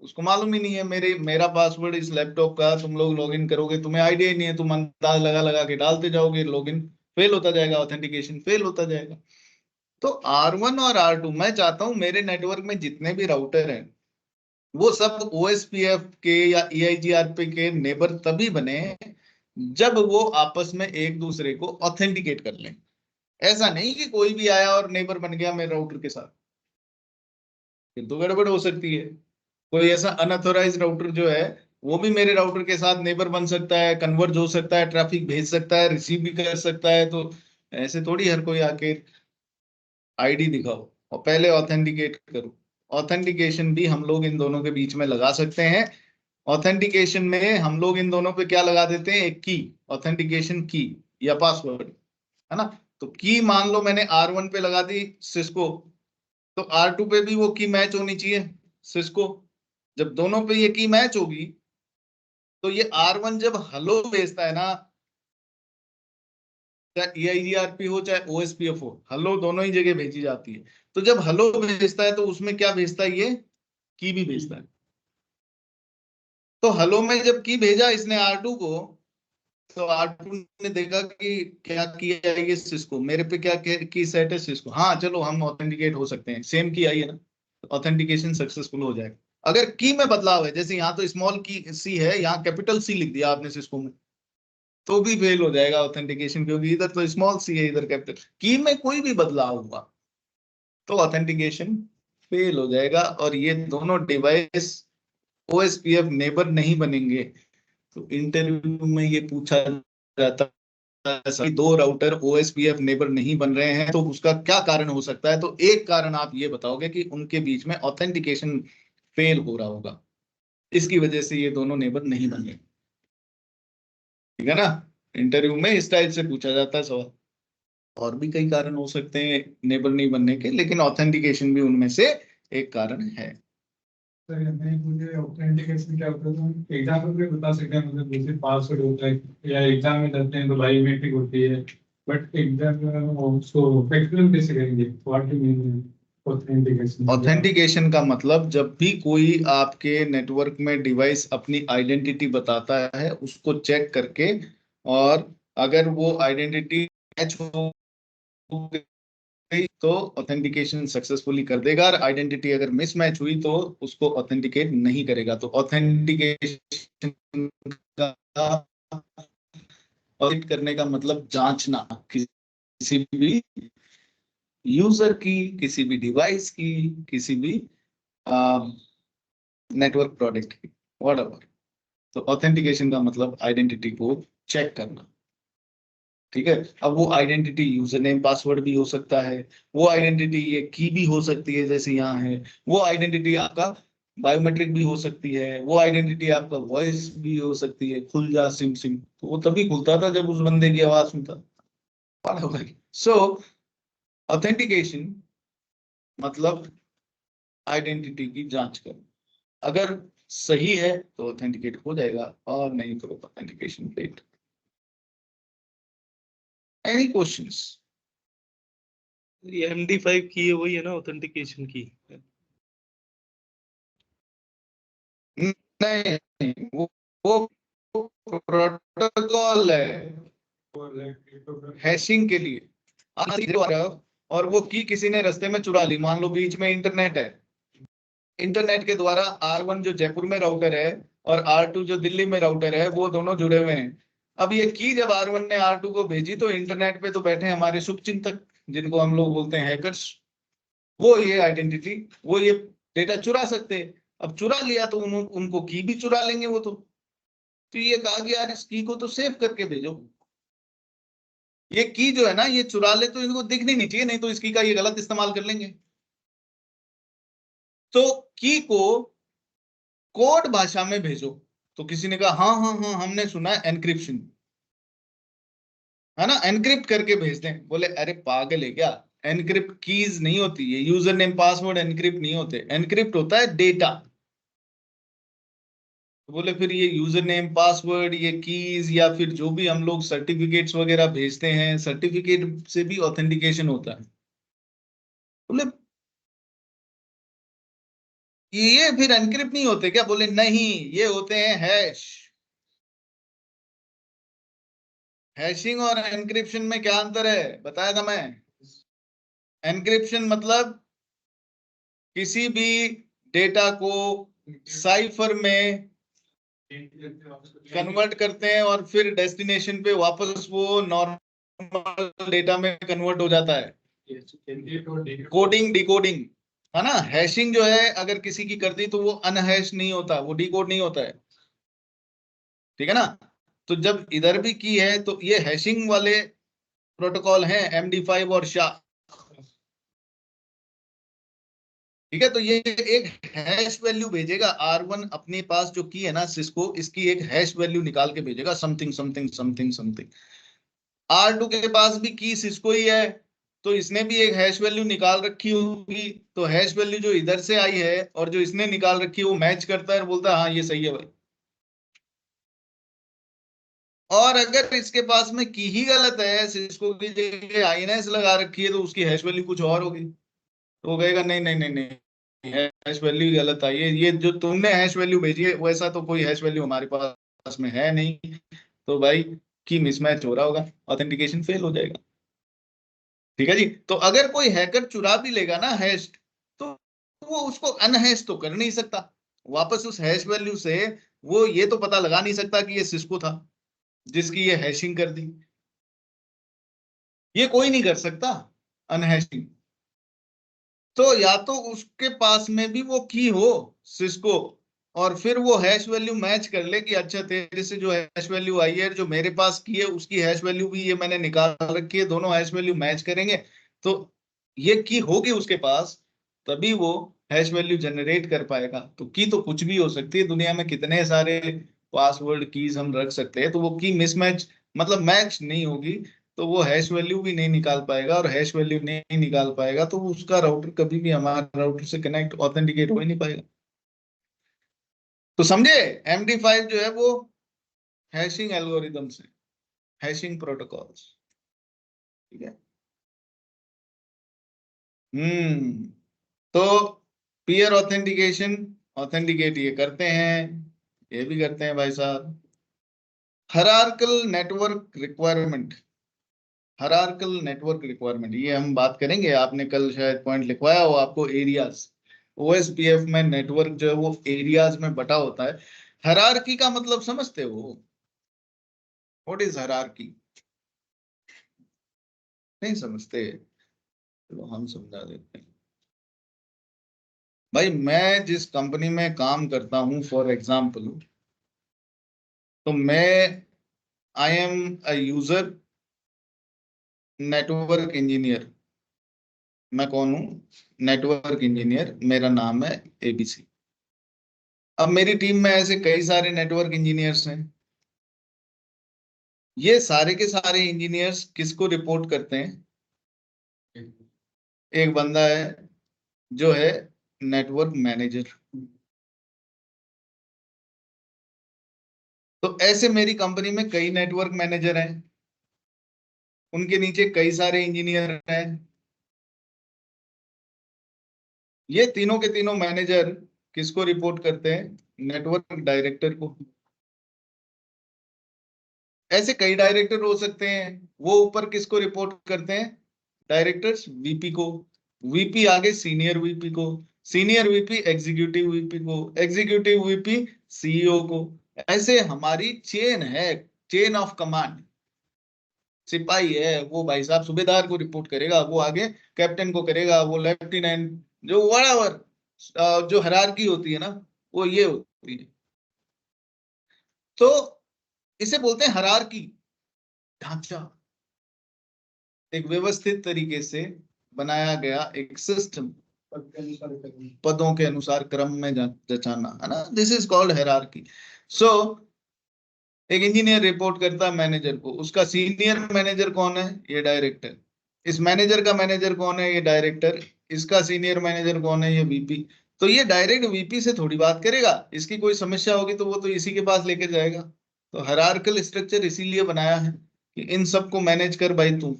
[SPEAKER 1] उसको मालूम ही नहीं है मेरा पासवर्ड इस लैपटॉप का, तुम लोग लॉगिन करोगे तुम्हें आइडिया ही नहीं है, तुम अंदाज लगा लगा के डालते जाओगे, लॉगिन फेल होता जाएगा, ऑथेंटिकेशन फेल होता जाएगा। तो R1 और R2 मैं चाहता हूं मेरे नेटवर्क में जितने भी राउटर हैं वो सब OSPF के या EIGRP के नेबर तभी बने जब वो आपस में एक दूसरे को ऑथेंटिकेट कर लें। ऐसा नहीं कि कोई भी आया और नेबर बन गया मेरे राउटर के साथ, फिर तो गड़बड़ हो सकती है। कोई ऐसा अनऑथोराइज राउटर जो है वो भी मेरे राउटर के साथ नेबर बन सकता है, कन्वर्ज हो सकता है, ट्रैफिक भेज सकता है, रिसीव भी कर सकता है। तो ऐसे थोड़ी हर कोई आके आईडी दिखाओ और पहले ऑथेंटिकेट करो। ऑथेंटिकेशन भी हम लोग इन दोनों के बीच में लगा सकते हैं। ऑथेंटिकेशन में हम लोग इन दोनों पे क्या लगा देते हैं, एक की, ऑथेंटिकेशन की या पासवर्ड, है ना। तो की मान लो मैंने R1 पे लगा दी सिस्को, तो R2 पे भी वो की मैच होनी चाहिए सिस्को। जब दोनों पे ये की मैच होगी तो ये R1 जब हेलो भेजता है ना, चाहे EIGRP हो चाहे OSPF हो, हेलो दोनों ही जगह भेजी जाती है। तो जब हेलो भेजता है तो उसमें क्या भेजता है, ये की भी भेजता है। तो हेलो में जब की भेजा इसने R2 को, तो R2 ने देखा कि क्या किया है ये सिस्को, मेरे पे क्या की सेट है सिस्को, हाँ चलो हम ऑथेंटिकेट हो सकते हैं, सेम की आई है ना, ऑथेंटिकेशन सक्सेसफुल हो जाएगा। अगर की में बदलाव है, जैसे यहाँ तो स्मॉल की सी है, यहाँ कैपिटल सी लिख दिया आपने सिस्को में, तो भी फेल हो जाएगा ऑथेंटिकेशन, क्योंकि इधर तो स्मॉल सी है इधर कैपिटल। की में कोई भी बदलाव हुआ तो ऑथेंटिकेशन फेल हो जाएगा, और ये दोनों डिवाइस OSPF नेबर नहीं बनेंगे। तो इंटरव्यू में ये पूछा जाता है दो राउटर OSPF नेबर नहीं बन रहे हैं तो उसका क्या कारण हो सकता है, तो एक कारण आप ये बताओगे कि उनके बीच में ऑथेंटिकेशन फेल हो रहा होगा, इसकी वजह से ये दोनों नेबर नहीं बन रहे। ठीक है ना, इंटरव्यू में इस टाइप से पूछा जाता है सवाल। और भी कई कारण हो सकते हैं नेबर नहीं बनने के, लेकिन ऑथेंटिकेशन भी उनमें से एक कारण है।
[SPEAKER 4] सर मैं मुझे ऑथेंटिकेशन क्या होता है, हम एग्जाम्पल पे बता सकते हैं, मतलब जैसे पासवर्ड होता है या एग्जाम में जाते हैं तो बायोमेट्रिक होती है, बट एग्जाम उसको एक्सप्लेन कैसे करेंगे, what do you mean authentication?
[SPEAKER 1] Authentication का मतलब जब भी कोई आपके नेटवर्क में डिवाइस अपनी आइडेंटिटी बताता है उसको चेक करके, और अगर वो आइडेंटिटी मैच हो गई तो ऑथेंटिकेशन सक्सेसफुली कर देगा, और आइडेंटिटी अगर मिसमैच हुई तो उसको ऑथेंटिकेट नहीं करेगा। तो ऑथेंटिकेशन का ऑडिट करने का मतलब जांचना किसी भी यूजर की, किसी भी डिवाइस की, किसी भी नेटवर्क प्रोडक्ट की, व्हाटएवर। तो ऑथेंटिकेशन का मतलब आइडेंटिटी को चेक करना। ठीक है, अब वो आइडेंटिटी यूजर नेम पासवर्ड भी हो सकता है, वो आइडेंटिटी ये की भी हो सकती है जैसे यहाँ है, वो आइडेंटिटी आपका बायोमेट्रिक भी हो सकती है, वो आइडेंटिटी आपका वॉइस भी हो सकती है, खुल जा सिम सिम, तो वो तभी खुलता था जब उस बंदे की आवाज सुनता। सो ऑथेंटिकेशन मतलब आइडेंटिटी की जांच करना, अगर सही है तो ऑथेंटिकेट हो जाएगा, और नहीं तो ऑथेंटिकेशन फेल। Any questions?
[SPEAKER 2] ये MD5 की है, वही है ना ऑथेंटिकेशन की?
[SPEAKER 1] नहीं, वो प्रोटोकॉल है हैशिंग के लिए। और वो की किसी ने रास्ते में चुरा ली, मान लो बीच में इंटरनेट है, इंटरनेट के द्वारा R1 जो जयपुर में राउटर है और R2 जो दिल्ली में राउटर है वो दोनों जुड़े हुए हैं। अब ये की जब R1 ने R2 को भेजी तो इंटरनेट पे तो बैठे हमारे शुभचिंतक, जिनको हम लोग बोलते हैं हैकर्स, वो ये आइडेंटिटी, वो ये डेटा चुरा सकते हैं। अब चुरा लिया तो उनको की भी चुरा लेंगे वो तो ये कहा कि यार इस की को तो सेव करके भेजो। ये की जो है ना ये चुरा ले तो इनको दिखनी नहीं चाहिए, नहीं तो इस की का ये गलत इस्तेमाल कर लेंगे। तो की को कोड भाषा में भेजो। तो किसी ने कहा हाँ हाँ हाँ हमने सुना है एनक्रिप्शन, है ना, एनक्रिप्ट करके भेज दें। बोले अरे पागल है क्या, एनक्रिप्ट कीज नहीं होती है, यूजर नेम पासवर्ड एनक्रिप्ट नहीं होते, एनक्रिप्ट होता है डेटा। तो बोले फिर ये यूजर नेम पासवर्ड, ये कीज, या फिर जो भी हम लोग सर्टिफिकेट्स वगैरह भेजते हैं, सर्टिफिकेट से भी ऑथेंटिकेशन होता है। बोले ये फिर एनक्रिप्ट नहीं होते क्या? बोले नहीं, ये होते हैं हैश। हैशिंग और एनक्रिप्शन में क्या अंतर है बताया था मैं। एनक्रिप्शन मतलब किसी भी डेटा को साइफर में कन्वर्ट करते हैं और फिर डेस्टिनेशन पे वापस वो नॉर्मल डेटा में कन्वर्ट हो जाता है, कोडिंग डिकोडिंग, है ना। हैशिंग जो है अगर किसी की कर दी तो वो अनहैश नहीं होता, वो डिकोड नहीं होता है, ठीक है ना। तो जब इधर भी की है तो ये हैशिंग वाले प्रोटोकॉल हैं, MD5 और SHA, ठीक है। तो ये एक हैश वैल्यू भेजेगा, R1 अपने पास जो की है ना सिस्को, इसकी एक हैश वैल्यू निकाल के भेजेगा, something something something something. R2 के पास भी की सिस्को ही है, तो इसने भी एक हैश वैल्यू निकाल रखी होगी, तो हैश वैल्यू जो इधर से आई है और जो इसने निकाल रखी है वो मैच करता है और बोलता है हाँ ये सही है भाई। और अगर इसके पास में की ही गलत है, सिस्को की जगह INS लगा रखी है, तो उसकी हैश वैल्यू कुछ और होगी, तो वो कहेगा नहीं नहीं नहीं नहीं, हैश वैल्यू गलत आई है, ये जो तुमने हैश वैल्यू भेजी है वैसा तो कोई हैश वैल्यू हमारे पास में है नहीं, तो भाई की मिसमैच हो रहा होगा, ऑथेंटिकेशन फेल हो जाएगा, ठीक है जी। तो अगर कोई हैकर चुरा भी लेगा ना हैश, तो वो उसको अनहैश तो कर नहीं सकता, वापस उस हैश वैल्यू से वो ये तो पता लगा नहीं सकता कि ये सिस्को था जिसकी ये हैशिंग कर दी, ये कोई नहीं कर सकता अनहैशिंग। तो या तो उसके पास में भी वो की हो सिस्को, और फिर वो हैश वैल्यू मैच कर ले कि अच्छा तेरे से जो हैश वैल्यू आई है, जो मेरे पास की है उसकी हैश वैल्यू भी ये मैंने निकाल रखी है, दोनों हैश वैल्यू मैच करेंगे, तो ये की होगी उसके पास, तभी वो हैश वैल्यू जनरेट कर पाएगा। तो की तो कुछ भी हो सकती है, दुनिया में कितने सारे पासवर्ड कीज हम रख सकते हैं, तो वो की मिसमैच मतलब मैच नहीं होगी, तो वो हैश वैल्यू भी नहीं निकाल पाएगा, और हैश वैल्यू नहीं निकाल पाएगा तो उसका राउटर कभी भी हमारे राउटर से कनेक्ट ऑथेंटिकेट हो ही नहीं पाएगा। तो समझे, MD5 जो है वो हैशिंग एल्गोरिदम्स है, हैशिंग प्रोटोकॉल्स, ठीक है। तो पीयर ऑथेंटिकेशन, ऑथेंटिकेट ये करते हैं, ये भी करते हैं भाई साहब। Hierarchical network requirement, hierarchical network requirement ये हम बात करेंगे। आपने कल शायद पॉइंट लिखवाया हो आपको, एरियाज, OSPF में नेटवर्क जो है वो एरियाज में बटा होता है। हायरार्की का मतलब समझते हो, व्हाट इज हायरार्की? नहीं समझते, चलो हम समझा देते हैं। भाई मैं जिस कंपनी में काम करता हूं फॉर एग्जाम्पल, तो मैं I am a user network engineer. मैं कौन हूँ? नेटवर्क इंजीनियर, मेरा नाम है ABC। अब मेरी टीम में ऐसे कई सारे नेटवर्क इंजीनियर्स हैं, ये सारे के सारे इंजीनियर्स किसको रिपोर्ट करते हैं? एक बंदा है जो है नेटवर्क मैनेजर। तो ऐसे मेरी कंपनी में कई नेटवर्क मैनेजर हैं, उनके नीचे कई सारे इंजीनियर हैं। ये तीनों के तीनों मैनेजर किसको रिपोर्ट करते हैं? नेटवर्क डायरेक्टर को। ऐसे कई डायरेक्टर हो सकते हैं, वो ऊपर किसको रिपोर्ट करते हैं? डायरेक्टर्स VP को, VP आगे सीनियर VP को, सीनियर VP एग्जीक्यूटिव VP को, एग्जीक्यूटिव VP CEO को। ऐसे हमारी चेन है, चेन ऑफ कमांड। सिपाही है वो भाई साहब सूबेदार को रिपोर्ट करेगा, वो आगे कैप्टन को करेगा, वो लेफ्टिनेंट, जो व्हाटएवर जो हायरार्की होती है ना, वो ये होती है। तो इसे बोलते हैं हायरार्की, ढांचा, एक व्यवस्थित तरीके से बनाया गया एक सिस्टम, पदों के अनुसार क्रम में जचाना, है ना, दिस इज कॉल्ड हायरार्की। सो एक इंजीनियर रिपोर्ट करता है मैनेजर को, उसका सीनियर मैनेजर कौन है? ये डायरेक्टर। इस मैनेजर का मैनेजर कौन है? ये डायरेक्टर। इसका सीनियर मैनेजर कौन है? ये VP। तो ये डायरेक्ट वीपी से थोड़ी बात करेगा, इसकी कोई समस्या होगी तो वो तो इसी के पास लेके जाएगा। तो हायरार्किकल स्ट्रक्चर इसीलिए बनाया है कि इन सबको मैनेज कर भाई तू।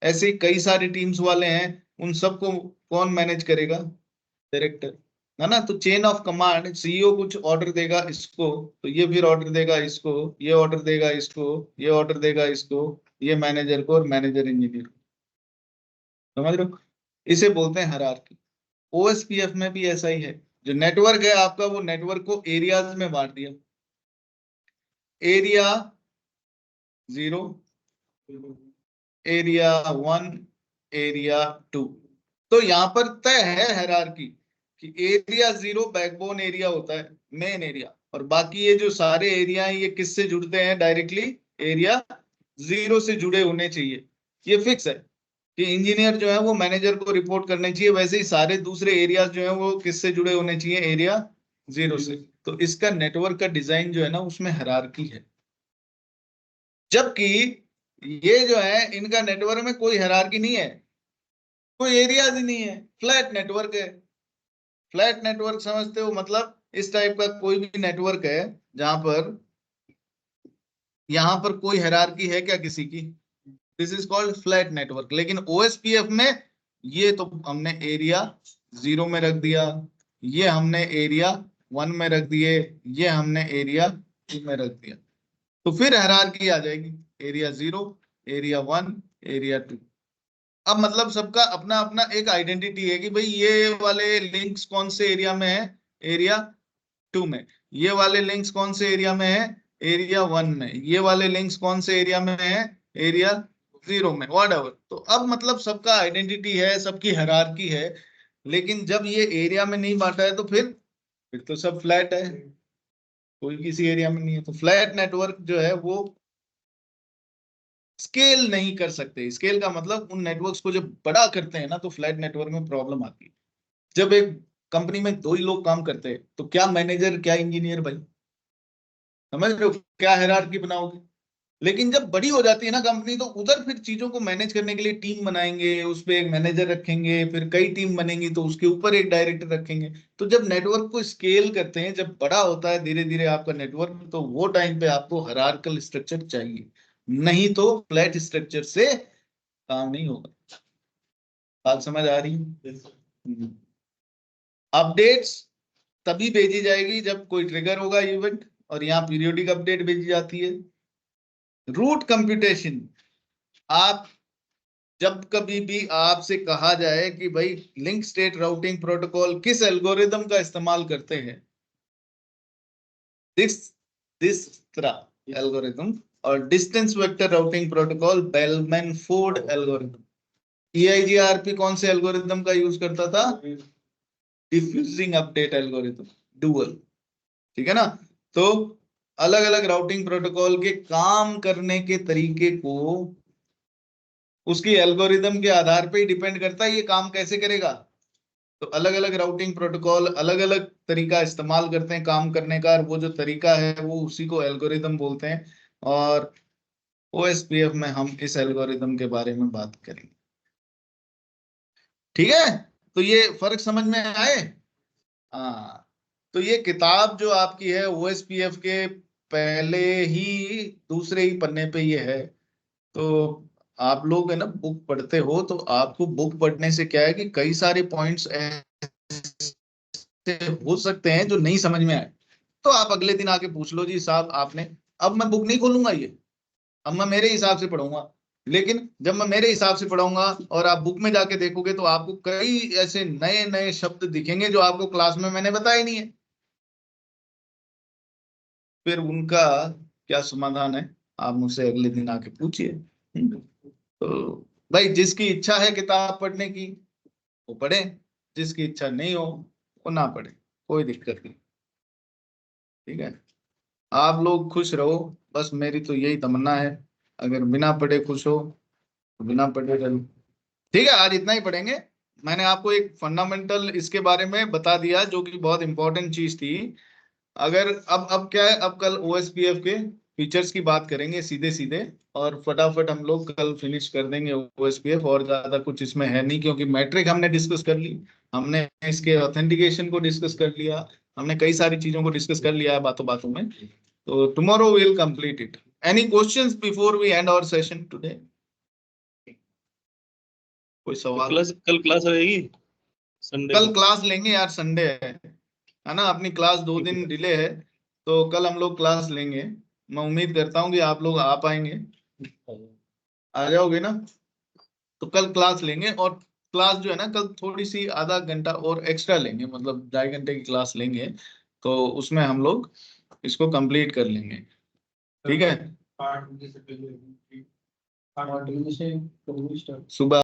[SPEAKER 1] ऐसे कई सारे टीम्स वाले हैं, उन सबको कौन मैनेज करेगा? डायरेक्टर, है ना। तो चेन ऑफ कमांड, सीईओ कुछ ऑर्डर देगा इसको, तो ये फिर ऑर्डर देगा इसको, ये ऑर्डर देगा इसको, ये ऑर्डर देगा इसको, ये मैनेजर को, और मैनेजर इंजीनियर को। समझ रहे हो? इसे बोलते हैं हायरार्की। ओएसपीएफ में भी ऐसा ही है। जो नेटवर्क है आपका, वो नेटवर्क को एरियाज में बांट दिया। Area 0, area 1, area 2। तो यहां पर तय है हायरार्की कि एरिया 0 बैकबोन एरिया होता है, मेन एरिया, और बाकी ये जो सारे एरिया हैं ये किससे जुड़ते हैं? डायरेक्टली एरिया 0 से जुड़े होने चाहिए। ये फिक्स है कि इंजीनियर जो है वो मैनेजर को रिपोर्ट करने चाहिए। वैसे ही सारे दूसरे एरियाज जो है वो किससे जुड़े होने चाहिए? एरिया 0 से। तो इसका नेटवर्क का डिजाइन जो है ना, उसमें हायरार्की है। जबकि ये जो है, इनका नेटवर्क में कोई हायरार्की नहीं है, कोई एरियाज ही नहीं है, फ्लैट नेटवर्क है। फ्लैट नेटवर्क समझते हो? मतलब इस टाइप का कोई भी नेटवर्क है जहां पर, यहां पर कोई हायरार्की है क्या किसी की? This is called flat network. लेकिन ओएसपीएफ में ये तो हमने एरिया 0 में रख दिया, ये हमने एरिया 1 में रख दिए, ये हमने एरिया 2 में रख दिया। तो फिर हायरार्की आ जाएगी, एरिया 0, एरिया 1, एरिया 2। अब मतलब सबका अपना अपना एक आइडेंटिटी है कि भाई ये वाले लिंक्स कौन से एरिया में है? एरिया 2 में। ये वाले लिंक्स कौन से एरिया में है? एरिया 1 में। ये वाले लिंक्स कौन से एरिया में है? एरिया 0 में, व्हाटएवर। तो अब मतलब सबका आइडेंटिटी है, सबकी हायरार्की है। लेकिन जब ये एरिया में नहीं बांटा है तो फिर तो सब फ्लैट है, कोई किसी एरिया में नहीं है। तो फ्लैट नेटवर्क जो है वो स्केल नहीं कर सकते। स्केल का मतलब उन नेटवर्क्स को जब बड़ा करते हैं ना, तो फ्लैट नेटवर्क में प्रॉब्लम आती है। जब एक कंपनी में 2 ही लोग काम करते हैं तो क्या मैनेजर, क्या इंजीनियर भाई? समझ रहे हो? क्या हायरार्की बनाओगे? लेकिन जब बड़ी हो जाती है ना कंपनी, तो उधर फिर चीजों को मैनेज करने के लिए टीम बनाएंगे, उस पे एक मैनेजर रखेंगे, फिर कई टीम बनेंगी तो उसके ऊपर एक डायरेक्टर रखेंगे। तो जब नेटवर्क को स्केल करते हैं, जब बड़ा होता है धीरे धीरे आपका नेटवर्क, तो वो टाइम पे आपको हायरार्किकल स्ट्रक्चर चाहिए, नहीं तो फ्लैट स्ट्रक्चर से काम नहीं होगा। बात समझ आ रही है? अपडेट्स तभी भेजी जाएगी जब कोई ट्रिगर होगा इवेंट, और यहाँ पीरियोडिक अपडेट भेजी जाती है। रूट कंप्यूटेशन, आप जब कभी भी आपसे कहा जाए कि भाई लिंक स्टेट राउटिंग प्रोटोकॉल किस एल्गोरिदम का इस्तेमाल करते हैं, दिस एल्गोरिदम, और distance vector routing protocol Bellman Ford algorithm. EIGRP कौन से एल्गोरिदम का यूज करता था? Diffusing update algorithm, dual. ठीक है ना? तो अलग अलग राउटिंग प्रोटोकॉल के काम करने के तरीके को उसकी एल्गोरिदम के आधार पे ही डिपेंड करता है, ये काम कैसे करेगा। तो अलग अलग राउटिंग प्रोटोकॉल अलग अलग तरीका इस्तेमाल करते हैं काम करने का, और वो जो तरीका है वो उसी को एल्गोरिदम बोलते हैं। और ओएसपीएफ में हम इस एल्गोरिदम के बारे में बात करेंगे। ठीक है? तो ये फर्क समझ में आए? हाँ। तो ये किताब जो आपकी है ओएसपीएफ के पहले ही दूसरे ही पन्ने पे ये है। तो आप लोग है ना बुक पढ़ते हो, तो आपको बुक पढ़ने से क्या है कि कई सारे पॉइंट्स ऐसे हो सकते हैं जो नहीं समझ में आए, तो आप अगले दिन आके पूछ लो, जी साहब आपने, अब मैं बुक नहीं खोलूंगा ये, अब मैं मेरे हिसाब से पढ़ूंगा। लेकिन जब मैं मेरे हिसाब से पढ़ाऊंगा और आप बुक में जाके देखोगे, तो आपको कई ऐसे नए नए शब्द दिखेंगे जो आपको क्लास में मैंने बताए नहीं है। फिर उनका क्या समाधान है, आप मुझसे अगले दिन आके पूछिए। तो भाई जिसकी इच्छा है किताब पढ़ने की वो पढ़े, जिसकी इच्छा नहीं हो वो ना पढ़े, कोई दिक्कत नहीं। ठीक है? आप लोग खुश रहो, बस मेरी तो यही तमन्ना है। अगर बिना पढ़े खुश हो तो बिना पढ़े रहो। ठीक है? आज इतना ही पढ़ेंगे। मैंने आपको एक फंडामेंटल इसके बारे में बता दिया जो कि बहुत इंपॉर्टेंट चीज थी। अगर अब क्या है, अब कल ओएसपीएफ के फीचर्स की बात करेंगे सीधे सीधे, और फटाफट हम लोग कल फिनिश कर देंगे ओएसपीएफ। और ज्यादा कुछ इसमें है नहीं, क्योंकि मैट्रिक हमने डिस्कस कर ली, हमने इसके ऑथेंटिकेशन को डिस्कस कर लिया, हमने कई सारी चीजों को डिस्कस कर लिया है बातों बातों में। तो tomorrow will complete it. Any questions before we end our session today? कोई सवाल?
[SPEAKER 2] कल क्लास रहेगी संडे
[SPEAKER 1] कल
[SPEAKER 2] को?
[SPEAKER 1] क्लास लेंगे यार, संडे है ना, अपनी क्लास 2 दिन डिले है, तो कल हम लोग क्लास लेंगे। मैं उम्मीद करता हूँ कि आप लोग आ पाएंगे, आ जाओगे ना? तो कल क्लास लेंगे, और क्लास जो है ना कल थोड़ी सी आधा घंटा और एक्स्ट्रा लेंगे, मतलब 2.5 घंटे की क्लास लेंगे, तो उसमें हम लोग इसको कंप्लीट कर लेंगे, ठीक है?
[SPEAKER 4] 8 बजे से पहले
[SPEAKER 3] 8 बजे से कब स्टार्ट?
[SPEAKER 1] सुबह